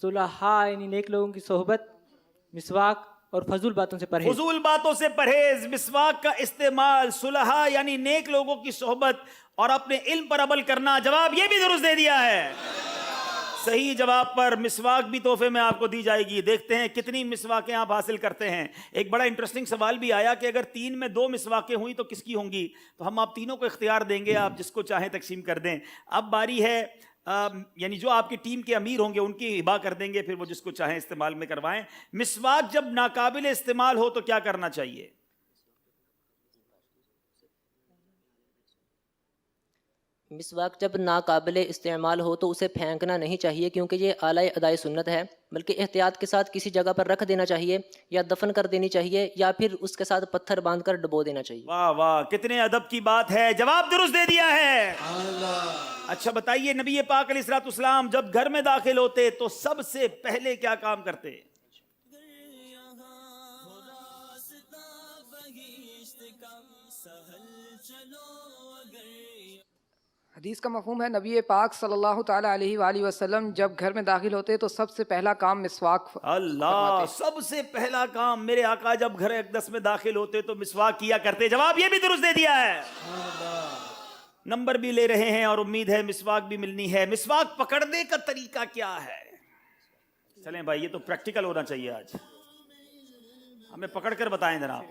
صلحاء یعنی نیک لوگوں کی صحبت، مسواک اور فضول باتوں سے پرہیز. فضول باتوں سے پرہیز، مسواک کا استعمال، صلحاء یعنی نیک لوگوں کی صحبت اور اپنے علم پر عمل کرنا. جواب یہ بھی درست دے دیا ہے. صحیح جواب پر مسواک بھی تحفے میں آپ کو دی جائے گی. دیکھتے ہیں کتنی مسواکیں آپ حاصل کرتے ہیں. ایک بڑا انٹرسٹنگ سوال بھی آیا کہ اگر 3 میں 2 مسواکیں ہوئی تو کس کی ہوں گی؟ تو ہم آپ تینوں کو اختیار دیں گے، آپ جس کو چاہیں تقسیم کر دیں. اب باری ہے یعنی جو آپ کی ٹیم کے امیر ہوں گے ان کی ہبا کر دیں گے، پھر وہ جس کو چاہیں استعمال میں کروائیں. مسواک جب ناقابل استعمال ہو تو کیا کرنا چاہیے؟ مسواک جب ناقابل استعمال ہو تو اسے پھینکنا نہیں چاہیے، کیونکہ یہ اعلی ادائے سنت ہے، بلکہ احتیاط کے ساتھ کسی جگہ پر رکھ دینا چاہیے یا دفن کر دینی چاہیے یا پھر اس کے ساتھ پتھر باندھ کر ڈبو دینا چاہیے. واہ واہ، کتنے ادب کی بات ہے. جواب درست دے دیا ہے. اچھا بتائیے، نبی پاک علیہ الصلوۃ والسلام جب گھر میں داخل ہوتے تو سب سے پہلے کیا کام کرتے؟ حدیث کا مفہوم ہے نبی پاک صلی اللہ تعالیٰ علیہ وآلہ وسلم جب گھر میں داخل ہوتے تو سب سے پہلا کام مسواک اللہ، سب سے پہلا کام میرے آقا جب گھر اقدس میں داخل ہوتے تو مسواک کیا کرتے. جواب یہ بھی درست دے دیا ہے. نمبر بھی لے رہے ہیں اور امید ہے مسواک بھی ملنی ہے. مسواک پکڑنے کا طریقہ کیا ہے؟ چلیں بھائی، یہ تو پریکٹیکل ہونا چاہیے. آج ہمیں پکڑ کر بتائیں جناب.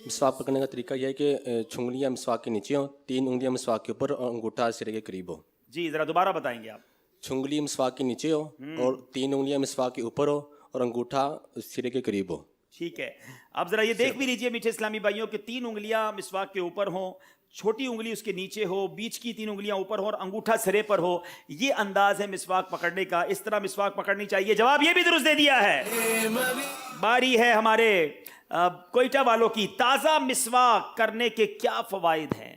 مسواک پکڑنے کا طریقہ یہ ہے کہ چھنگلیاں مسواک کے نیچے ہوں، 3 انگلیاں مسواک کے اوپر اور انگوٹھا سرے کے قریب ہو. جی ذرا دوبارہ بتائیں گے آپ. چھنگلی مسواک کے نیچے ہو اور 3 انگلیاں مسواک کے اوپر ہو اور انگوٹھا سرے کے قریب ہو. ٹھیک ہے. اب ذرا یہ دیکھ بھی لیجئے میٹھے اسلامی بھائیوں کہ 3 انگلیاں مسواک کے اوپر ہوں، چھوٹی انگلی اس کے نیچے ہو، بیچ کی 3 انگلیاں اوپر ہو اور انگوٹھا سرے پر ہو. یہ انداز ہے مسواک پکڑنے کا. اس طرح مسواک پکڑنی چاہیے. جواب یہ بھی درست دے دیا ہے. باری ہے ہمارے کوئٹہ والوں کی. تازہ مسواک کرنے کے کیا فوائد ہیں؟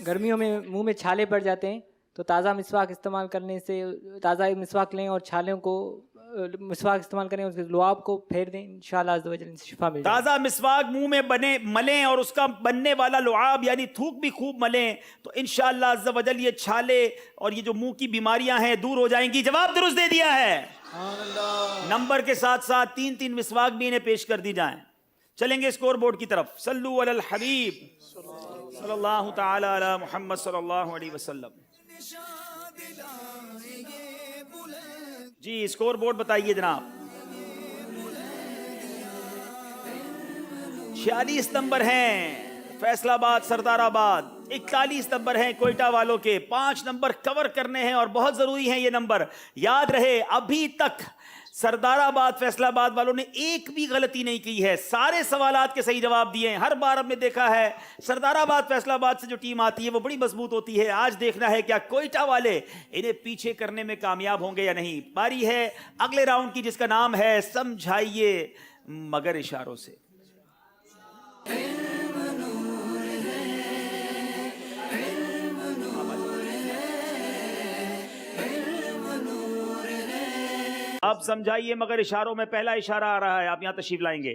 گرمیوں میں منہ میں چھالے پڑ جاتے ہیں تو تازہ مسواک استعمال کرنے سے، تازہ مسواک لیں اور چھالوں کو مسواک استعمال کریں، اس کے لعاب کو پھیر دیں، انشاءاللہ عز و جل شفا مل جائے. تازہ مسواک منہ میں ملیں اور اس کا بننے والا لعاب یعنی تھوک بھی خوب ملیں تو انشاءاللہ عز و جل یہ چھالے اور یہ جو منہ کی بیماریاں ہیں دور ہو جائیں گی. جواب درست دے دیا ہے. نمبر کے ساتھ ساتھ 3 مسواک بھی انہیں پیش کر دی جائیں. چلیں گے اسکور بورڈ کی طرف. صلو علی الحبیب صلی اللہ تعالی علی محمد صلی اللہ علیہ وسلم. جی اسکور بورڈ بتائیے جناب. 46 نمبر ہیں فیصل آباد سردار آباد، 41 نمبر ہیں کوئٹہ والوں کے. 5 نمبر کور کرنے ہیں اور بہت ضروری ہیں یہ نمبر. یاد رہے ابھی تک سردار آباد فیصل آباد والوں نے ایک بھی غلطی نہیں کی ہے. سارے سوالات کے صحیح جواب دیے ہیں. ہر بار ہم نے دیکھا ہے سردار آباد فیصل آباد سے جو ٹیم آتی ہے وہ بڑی مضبوط ہوتی ہے. آج دیکھنا ہے کیا کوئٹہ والے انہیں پیچھے کرنے میں کامیاب ہوں گے یا نہیں. باری ہے اگلے راؤنڈ کی جس کا نام ہے سمجھائیے مگر اشاروں سے. اب سمجھائیے مگر اشاروں میں. پہلا اشارہ آ رہا ہے، آپ یہاں تشریف لائیں گے.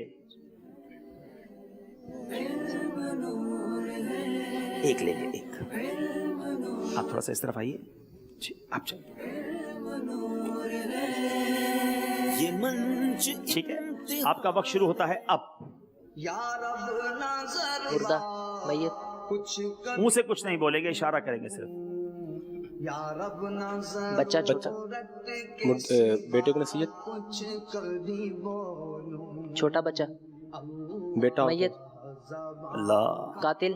ایک لیں گے، ایک. آپ تھوڑا سا اس طرف آئیے. آپ چلیے. ٹھیک ہے، آپ کا وقت شروع ہوتا ہے اب. مردہ، میت. منہ سے کچھ نہیں بولیں گے، اشارہ کریں گے صرف. بچہ بیٹے کو نصیحت. چھوٹا بچہ. بیٹا. میت. اللہ. قاتل.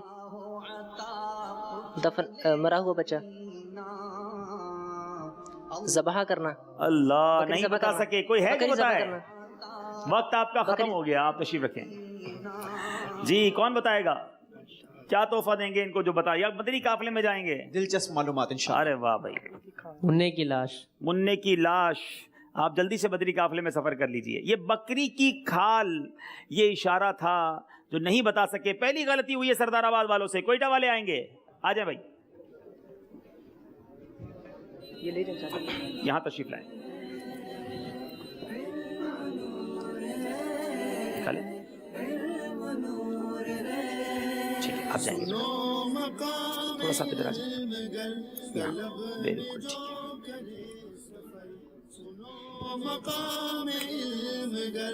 دفن مرا ہوا بچہ. ذبح کرنا. اللہ نہیں بتا سکے. کوئی ہے کہ بتائے؟ وقت آپ کا ختم ہو گیا، آپ تشریف رکھیں. جی کون بتائے گا؟ کیا تحفہ دیں گے ان کو جو بتائیے؟ آپ مدنی قافلے میں جائیں گے؟ دلچسپ معلومات انشاءاللہ۔ ارے واہ بھائی، منع کی لاش، منع کی لاش، آپ جلدی سے بدری قافلے میں سفر کر لیجئے۔ یہ بکری کی کھال، یہ اشارہ تھا جو نہیں بتا سکے۔ پہلی غلطی ہوئی ہے سردار آباد والوں سے۔ کوئٹہ والے آئیں گے، آ جائیں بھائی، یہاں تشریف لائیں۔ ٹھیک ہے، آپ جائیں گے، تھوڑا سا ادھر آ جائیں، بالکل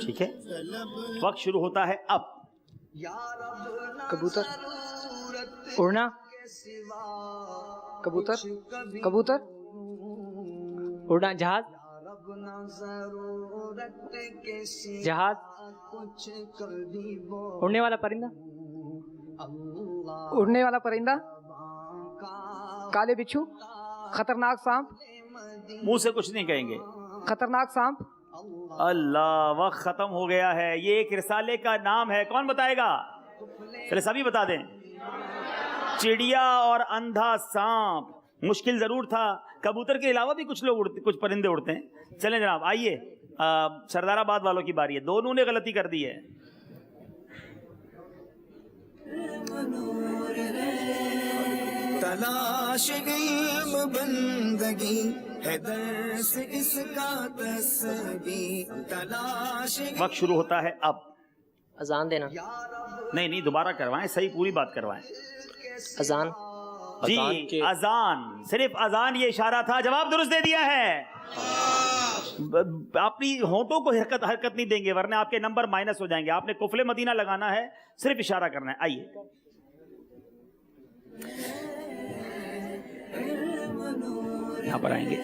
ٹھیک ہے۔ وقت شروع ہوتا ہے اب۔ کبوتر، اڑنا، کبوتر، کبوتر، اڑنا، جہاز، جہاز، اڑنے والا پرندہ، اڑنے والا پرندہ، کالے بچھو، خطرناک سانپ، منہ سے کچھ نہیں کہیں گے، خطرناک سانپ۔ اللہ، وقت ختم ہو گیا ہے۔ یہ ایک رسالے کا نام ہے، کون بتائے گا؟ چلے سبھی بتا دیں۔ چڑیا اور اندھا سانپ مشکل ضرور تھا۔ کبوتر کے علاوہ بھی کچھ لوگ اڑتے، کچھ پرندے اڑتے ہیں۔ چلیں جناب، آئیے، سردار آباد والوں کی باری ہے۔ دونوں نے غلطی کر دی ہے۔ تلاش علم بندگی ہے درس اس کا تسبیح، تلاش۔ وقت شروع ہوتا ہے اب۔ اذان دینا، نہیں، دوبارہ کروائیں، صحیح پوری بات کروائیں۔ اذان، جی اذان، صرف اذان یہ اشارہ تھا۔ جواب درست دے دیا ہے۔ اپنی ہونٹوں کو حرکت نہیں دیں گے ورنہ آپ کے نمبر مائنس ہو جائیں گے۔ آپ نے قفل مدینہ لگانا ہے، صرف اشارہ کرنا ہے۔ آئیے، یہاں پر آئیں گے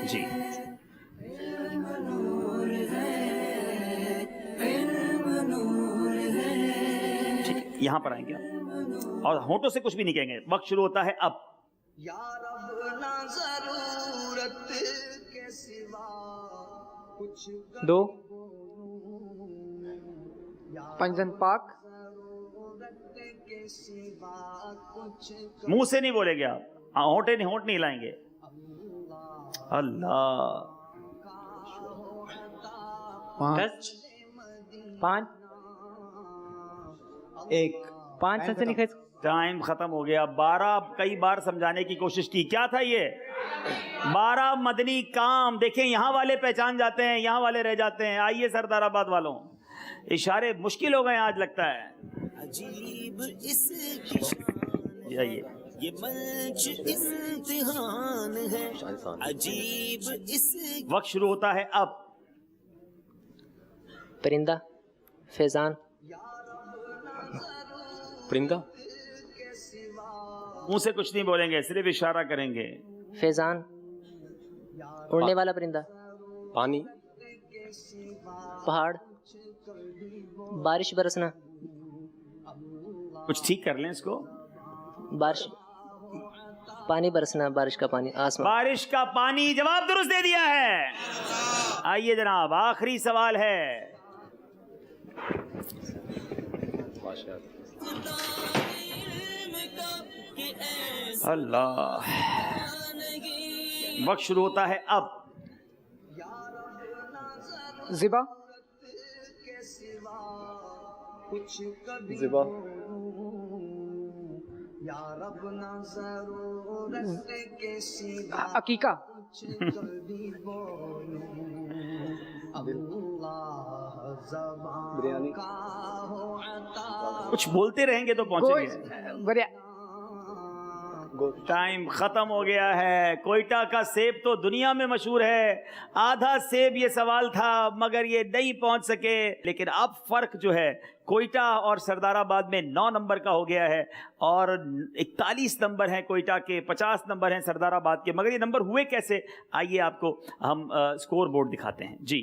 جی۔ ٹھیک ہے، یہاں پر آئیں گے اور ہونٹوں سے کچھ بھی نہیں کہیں گے۔ وقت شروع ہوتا ہے اب۔ دو، پنجن پاک، منہ سے نہیں بولے گے آپ، ہونٹ نہیں لائیں گے۔ اللہ، 10، 5، 1، 5 سے نہیں کھینچ۔ ٹائم ختم ہو گیا۔ 12 کئی بار سمجھانے کی کوشش کی، کیا تھا یہ؟ 12 مدنی کام۔ دیکھیں یہاں والے پہچان جاتے ہیں، یہاں والے رہ جاتے ہیں۔ آئیے سردار آباد والوں، اشارے مشکل ہو گئے آج لگتا ہے۔ عجیب اس کی آئیے، یہ منچ امتحان ہے، عجیب اس۔ وقت شروع ہوتا ہے اب۔ پرندہ، فیضان، پرندہ، منہ سے کچھ نہیں بولیں گے، صرف اشارہ کریں گے۔ فیضان، اڑنے والا پرندہ، پانی، پہاڑ، بارش برسنا، کچھ ٹھیک کر لیں اس کو۔ بارش، پانی برسنا، بارش کا پانی، آسمان، بارش کا پانی۔ جواب درست دے دیا ہے۔ آئیے جناب، آخری سوال ہے۔ اللہ، وقت شروع ہوتا ہے اب۔ زبا، زبا، عقیقہ، بریانی، کچھ بولتے رہیں گے تو پہنچیں گے۔ ٹائم ختم ہو گیا ہے۔ کوئٹہ کا سیب تو دنیا میں مشہور ہے، آدھا سیب یہ سوال تھا مگر یہ نہیں پہنچ سکے۔ لیکن اب فرق جو ہے کوئٹہ اور سردار آباد میں 9 نمبر کا ہو گیا ہے، اور 41 نمبر ہیں کوئٹہ کے، 50 نمبر ہیں سردار آباد کے۔ مگر یہ نمبر ہوئے کیسے؟ آئیے آپ کو ہم اسکور بورڈ دکھاتے ہیں جی۔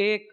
1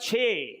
6।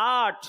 8।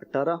18।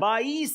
22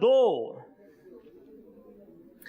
2।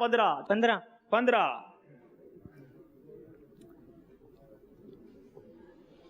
15? 15।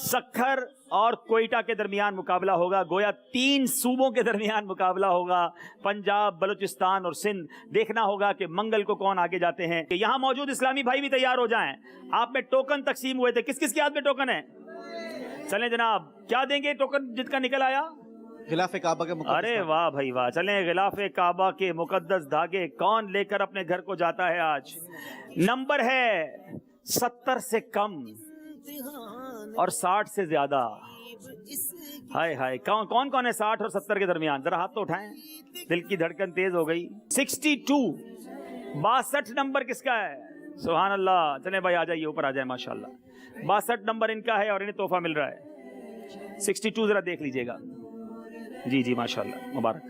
سکھر اور کوئٹہ کے درمیان مقابلہ ہوگا. گویا 3 صوبوں کے درمیان مقابلہ ہوگا, پنجاب, بلوچستان اور سندھ. دیکھنا ہوگا کہ منگل کو کون آگے جاتے ہیں. یہاں موجود اسلامی بھائی بھی تیار ہو جائیں. آپ میں ٹوکن تقسیم ہوئے تھے, کس کس کے ہاتھ میں ٹوکن ہے؟ چلیں جناب, کیا دیں گے ٹوکن جت کا نکل آیا؟ غلاف کعبہ کے مقدس. ارے واہ بھائی واہ, چلیں غلاف کعبہ کے مقدس دھاگے کون لے کر اپنے گھر کو جاتا ہے آج؟ نمبر ہے 70 سے کم اور 60 سے زیادہ. ہائے ہائے, کون کون ہے 60 اور 70 کے درمیان؟ ذرا ہاتھ تو اٹھائیں, دل کی دھڑکن تیز ہو گئی. 62 62 نمبر کس کا ہے؟ سبحان اللہ. چلیں بھائی آ جائیے, اوپر آ جائیں. ماشاءاللہ 62 نمبر ان کا ہے اور انہیں تحفہ مل رہا ہے. 62 ذرا دیکھ لیجئے گا. جی جی ماشاءاللہ, مبارک.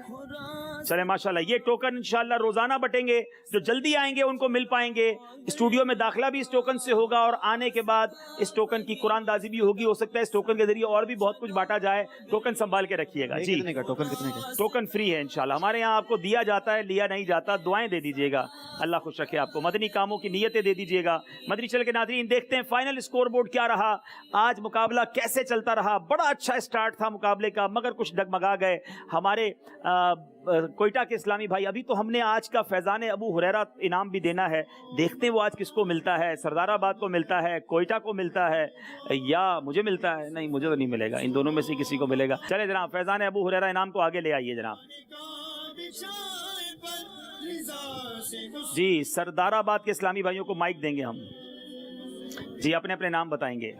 چلیں ماشاءاللہ, یہ ٹوکن انشاءاللہ روزانہ بٹیں گے. جو جلدی آئیں گے ان کو مل پائیں گے. اسٹوڈیو میں داخلہ بھی اس ٹوکن سے ہوگا اور آنے کے بعد اس ٹوکن کی قرآن دازی بھی ہوگی. ہو سکتا ہے اس ٹوکن کے ذریعے اور بھی بہت کچھ بانٹا جائے. ٹوکن سنبھال کے رکھیے گا. جی ٹوکن کتنے کا؟ ٹوکن فری ہے انشاءاللہ. ہمارے یہاں آپ کو دیا جاتا ہے, لیا نہیں جاتا. دعائیں دے دیجیے گا, اللہ خوش رکھے آپ کو. مدنی کاموں کی نیتیں دے دیجیے گا. مدنی چل کے ناظرین, دیکھتے ہیں فائنل اسکور بورڈ کیا رہا. آج مقابلہ کیسے چلتا رہا؟ بڑا اچھا اسٹارٹ تھا مقابلے کا, مگر کچھ ڈگمگا گئے ہمارے کوئٹہ کے اسلامی بھائی. ابھی تو ہم نے آج کا فیضان ابو ہریرہ انعام بھی دینا ہے. دیکھتے ہیں وہ آج کس کو ملتا ہے. سردار آباد کو ملتا ہے, کوئٹہ کو ملتا ہے, یا مجھے ملتا ہے؟ نہیں, مجھے تو نہیں ملے گا. ان دونوں میں سے کسی کو ملے گا. چلے جناب, فیضان ابو ہریرہ انعام کو آگے لے آئیے جناب. جی سردار آباد کے اسلامی بھائیوں کو مائک دیں گے ہم. جی اپنے اپنے نام بتائیں گے.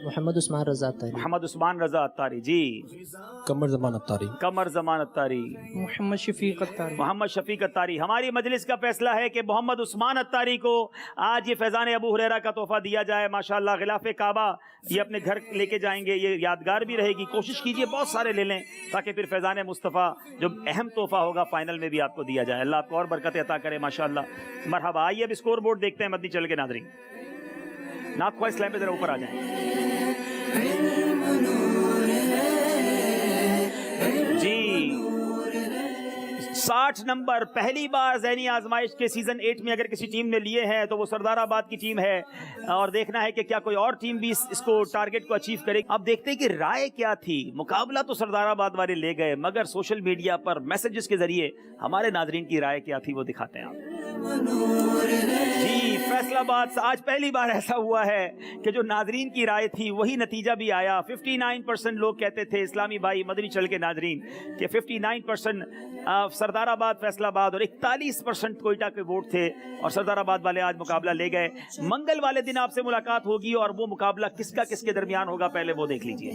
محمد عثمان رضا اتاری. محمد عثمان رضا اتاری. جی قمر زمان اتاری. قمر زمان اتاری. محمد شفیق اتاری. محمد شفیق اتاری. ہماری مجلس کا فیصلہ ہے کہ محمد عثمان اتاری کو آج یہ فیضان ابو ہریرہ کا تحفہ دیا جائے. ماشاءاللہ غلاف کعبہ یہ اپنے گھر لے کے جائیں گے, یہ یادگار بھی رہے گی. کوشش کیجئے بہت سارے لے لیں تاکہ پھر فیضان مصطفیٰ جو اہم تحفہ ہوگا فائنل میں بھی آپ کو دیا جائے. اللہ آپ کو اور برکت عطا کرے. ماشاءاللہ مرحبا. آئیے اب اسکور بورڈ دیکھتے ہیں مدنی چل کے ناظرین. نعت خواہ اسلام پہ ذرا اوپر آ جائیں. جی 60 نمبر پہلی بار ذہنی آزمائش کے سیزن 8 میں اگر کسی ٹیم نے لیے ہیں تو وہ سردار آباد کی ٹیم ہے, اور دیکھنا ہے کہ کیا کوئی اور ٹیم بھی اس کو ٹارگٹ کو اچیو کرے. اب دیکھتے ہیں کہ رائے کیا تھی. مقابلہ تو سردار آباد والے لے گئے, مگر سوشل میڈیا پر میسیجز کے ذریعے ہمارے ناظرین کی رائے کیا تھی وہ دکھاتے ہیں آپ. جی فیصل آباد آج پہلی بار ایسا ہوا ہے کہ جو ناظرین کی رائے تھی وہی نتیجہ بھی آیا. 59% لوگ کہتے تھے اسلامی بھائی مدنی چل کے ناظرین کہ 59% سردار آباد فیصل آباد اور 41% کوئٹہ کے ووٹ تھے, اور سردار آباد والے آج مقابلہ لے گئے. منگل والے دن آپ سے ملاقات ہوگی اور وہ مقابلہ کس کا کس کے درمیان ہوگا پہلے وہ دیکھ لیجئے.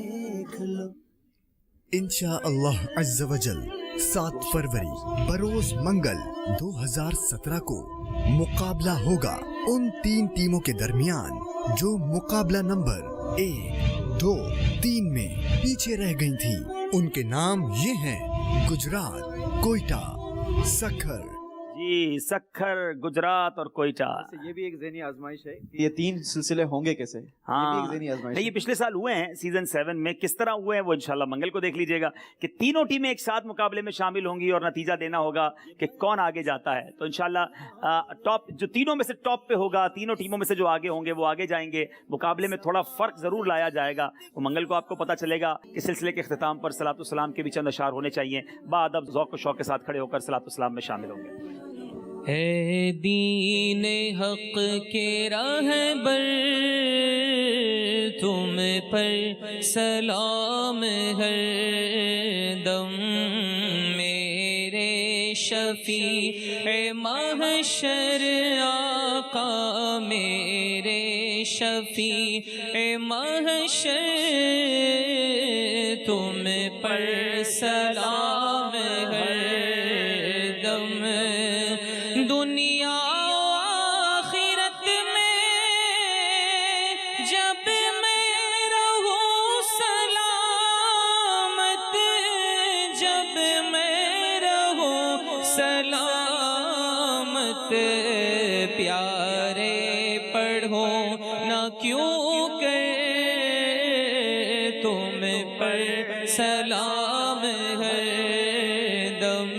انشاءاللہ عز و جل 7 فروری بروز منگل 2017 کو مقابلہ ہوگا ان 3 ٹیموں کے درمیان جو مقابلہ نمبر 1, 2, 3 میں پیچھے رہ گئی تھیں. ان کے نام یہ ہیں گجرات, کوئٹہ, سکھر. جی سکھر, گجرات اور کوئٹہ. یہ بھی ایک ذہنی آزمائش ہے کہ یہ 3 سلسلے ہوں گے کیسے. ہاں یہ پچھلے سال ہوئے ہیں سیزن 7 میں, کس طرح ہوئے ہیں وہ انشاءاللہ منگل کو دیکھ لیجئے گا کہ تینوں ٹیمیں ایک ساتھ مقابلے میں شامل ہوں گی اور نتیجہ دینا ہوگا کہ کون آگے جاتا ہے. تو انشاءاللہ ٹاپ جو تینوں میں سے ٹاپ پہ ہوگا, تینوں ٹیموں میں سے جو آگے ہوں گے وہ آگے جائیں گے. مقابلے میں تھوڑا فرق ضرور لایا جائے گا, وہ منگل کو آپ کو پتہ چلے گا. اس سلسلے کے اختتام پر صلاۃ والسلام کے بھی چند اشعار ہونے چاہیے. بادب ذوق و شوق کے ساتھ کھڑے ہو کر صلاۃ والسلام میں شامل ہوں گے. اے دین حق کے راہبر تم پر سلام ہر دم, میرے شفیع محشر آقا, میرے شفیع محشر تم پر سلام ہر دم. دنیا آخرت میں جب میں رہوں سلامت, جب میں رہوں سلامت, پیارے پڑھو نہ کیوں کہ تم پر سلام ہر دم,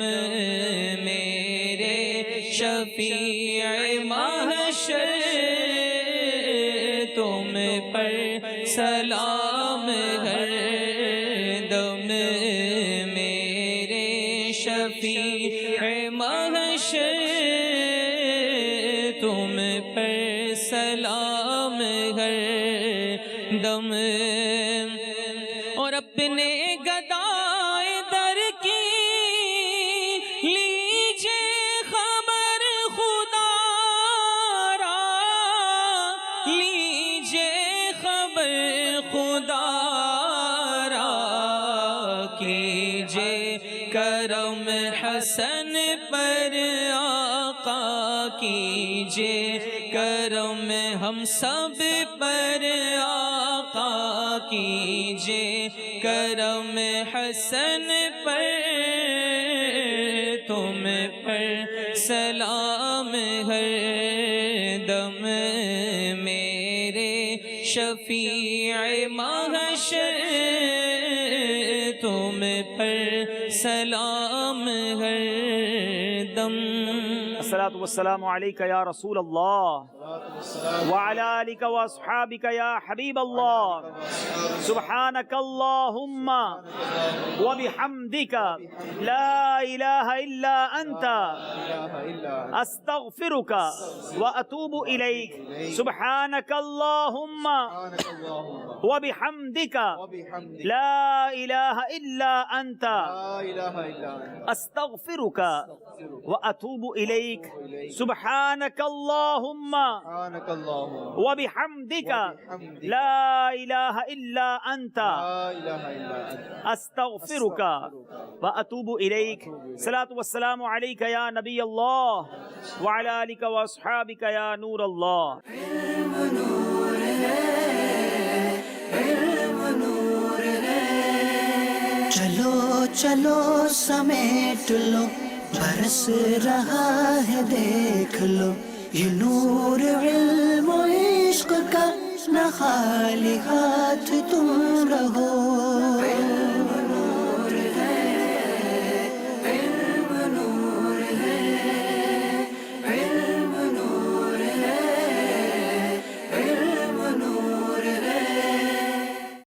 شفیع محشر تم پر سلام ہر دم میرے شفیع محشر تم پر سلام ہر دم اور اپنے گدائے در کی لیجے خبر خدا را لیجے خبر خدا را کیجے کرم حسن پر آقا کیجے کرم ہم سب پر آقا کیجے کرم حسن پر تم پر سلام ہر دم میرے شفیع محشر تم پر سلام ہر دم الصلاۃ والسلام علیک یا رسول اللہ وعلی آلک واصحابک یا حبیب اللہ سبحانک اللہم وبحمدک لا الہ الا انت استغفرک واتوب الیک سبحانک اللہم وبحمدک لا الہ الا انت استغفرک واتوب الیک سبحانک اللہم وبحمدک لا الہ الا انت استغفرک واتوب الیک صلاۃ والسلام علیک یا نبی اللہ وعلی آلک واصحابک یا نور اللہ. چلو چلو سمیٹ لو برس رہا ہے دیکھ لو یہ نور علم و عشق کا نہ خالی ہاتھ تم رہو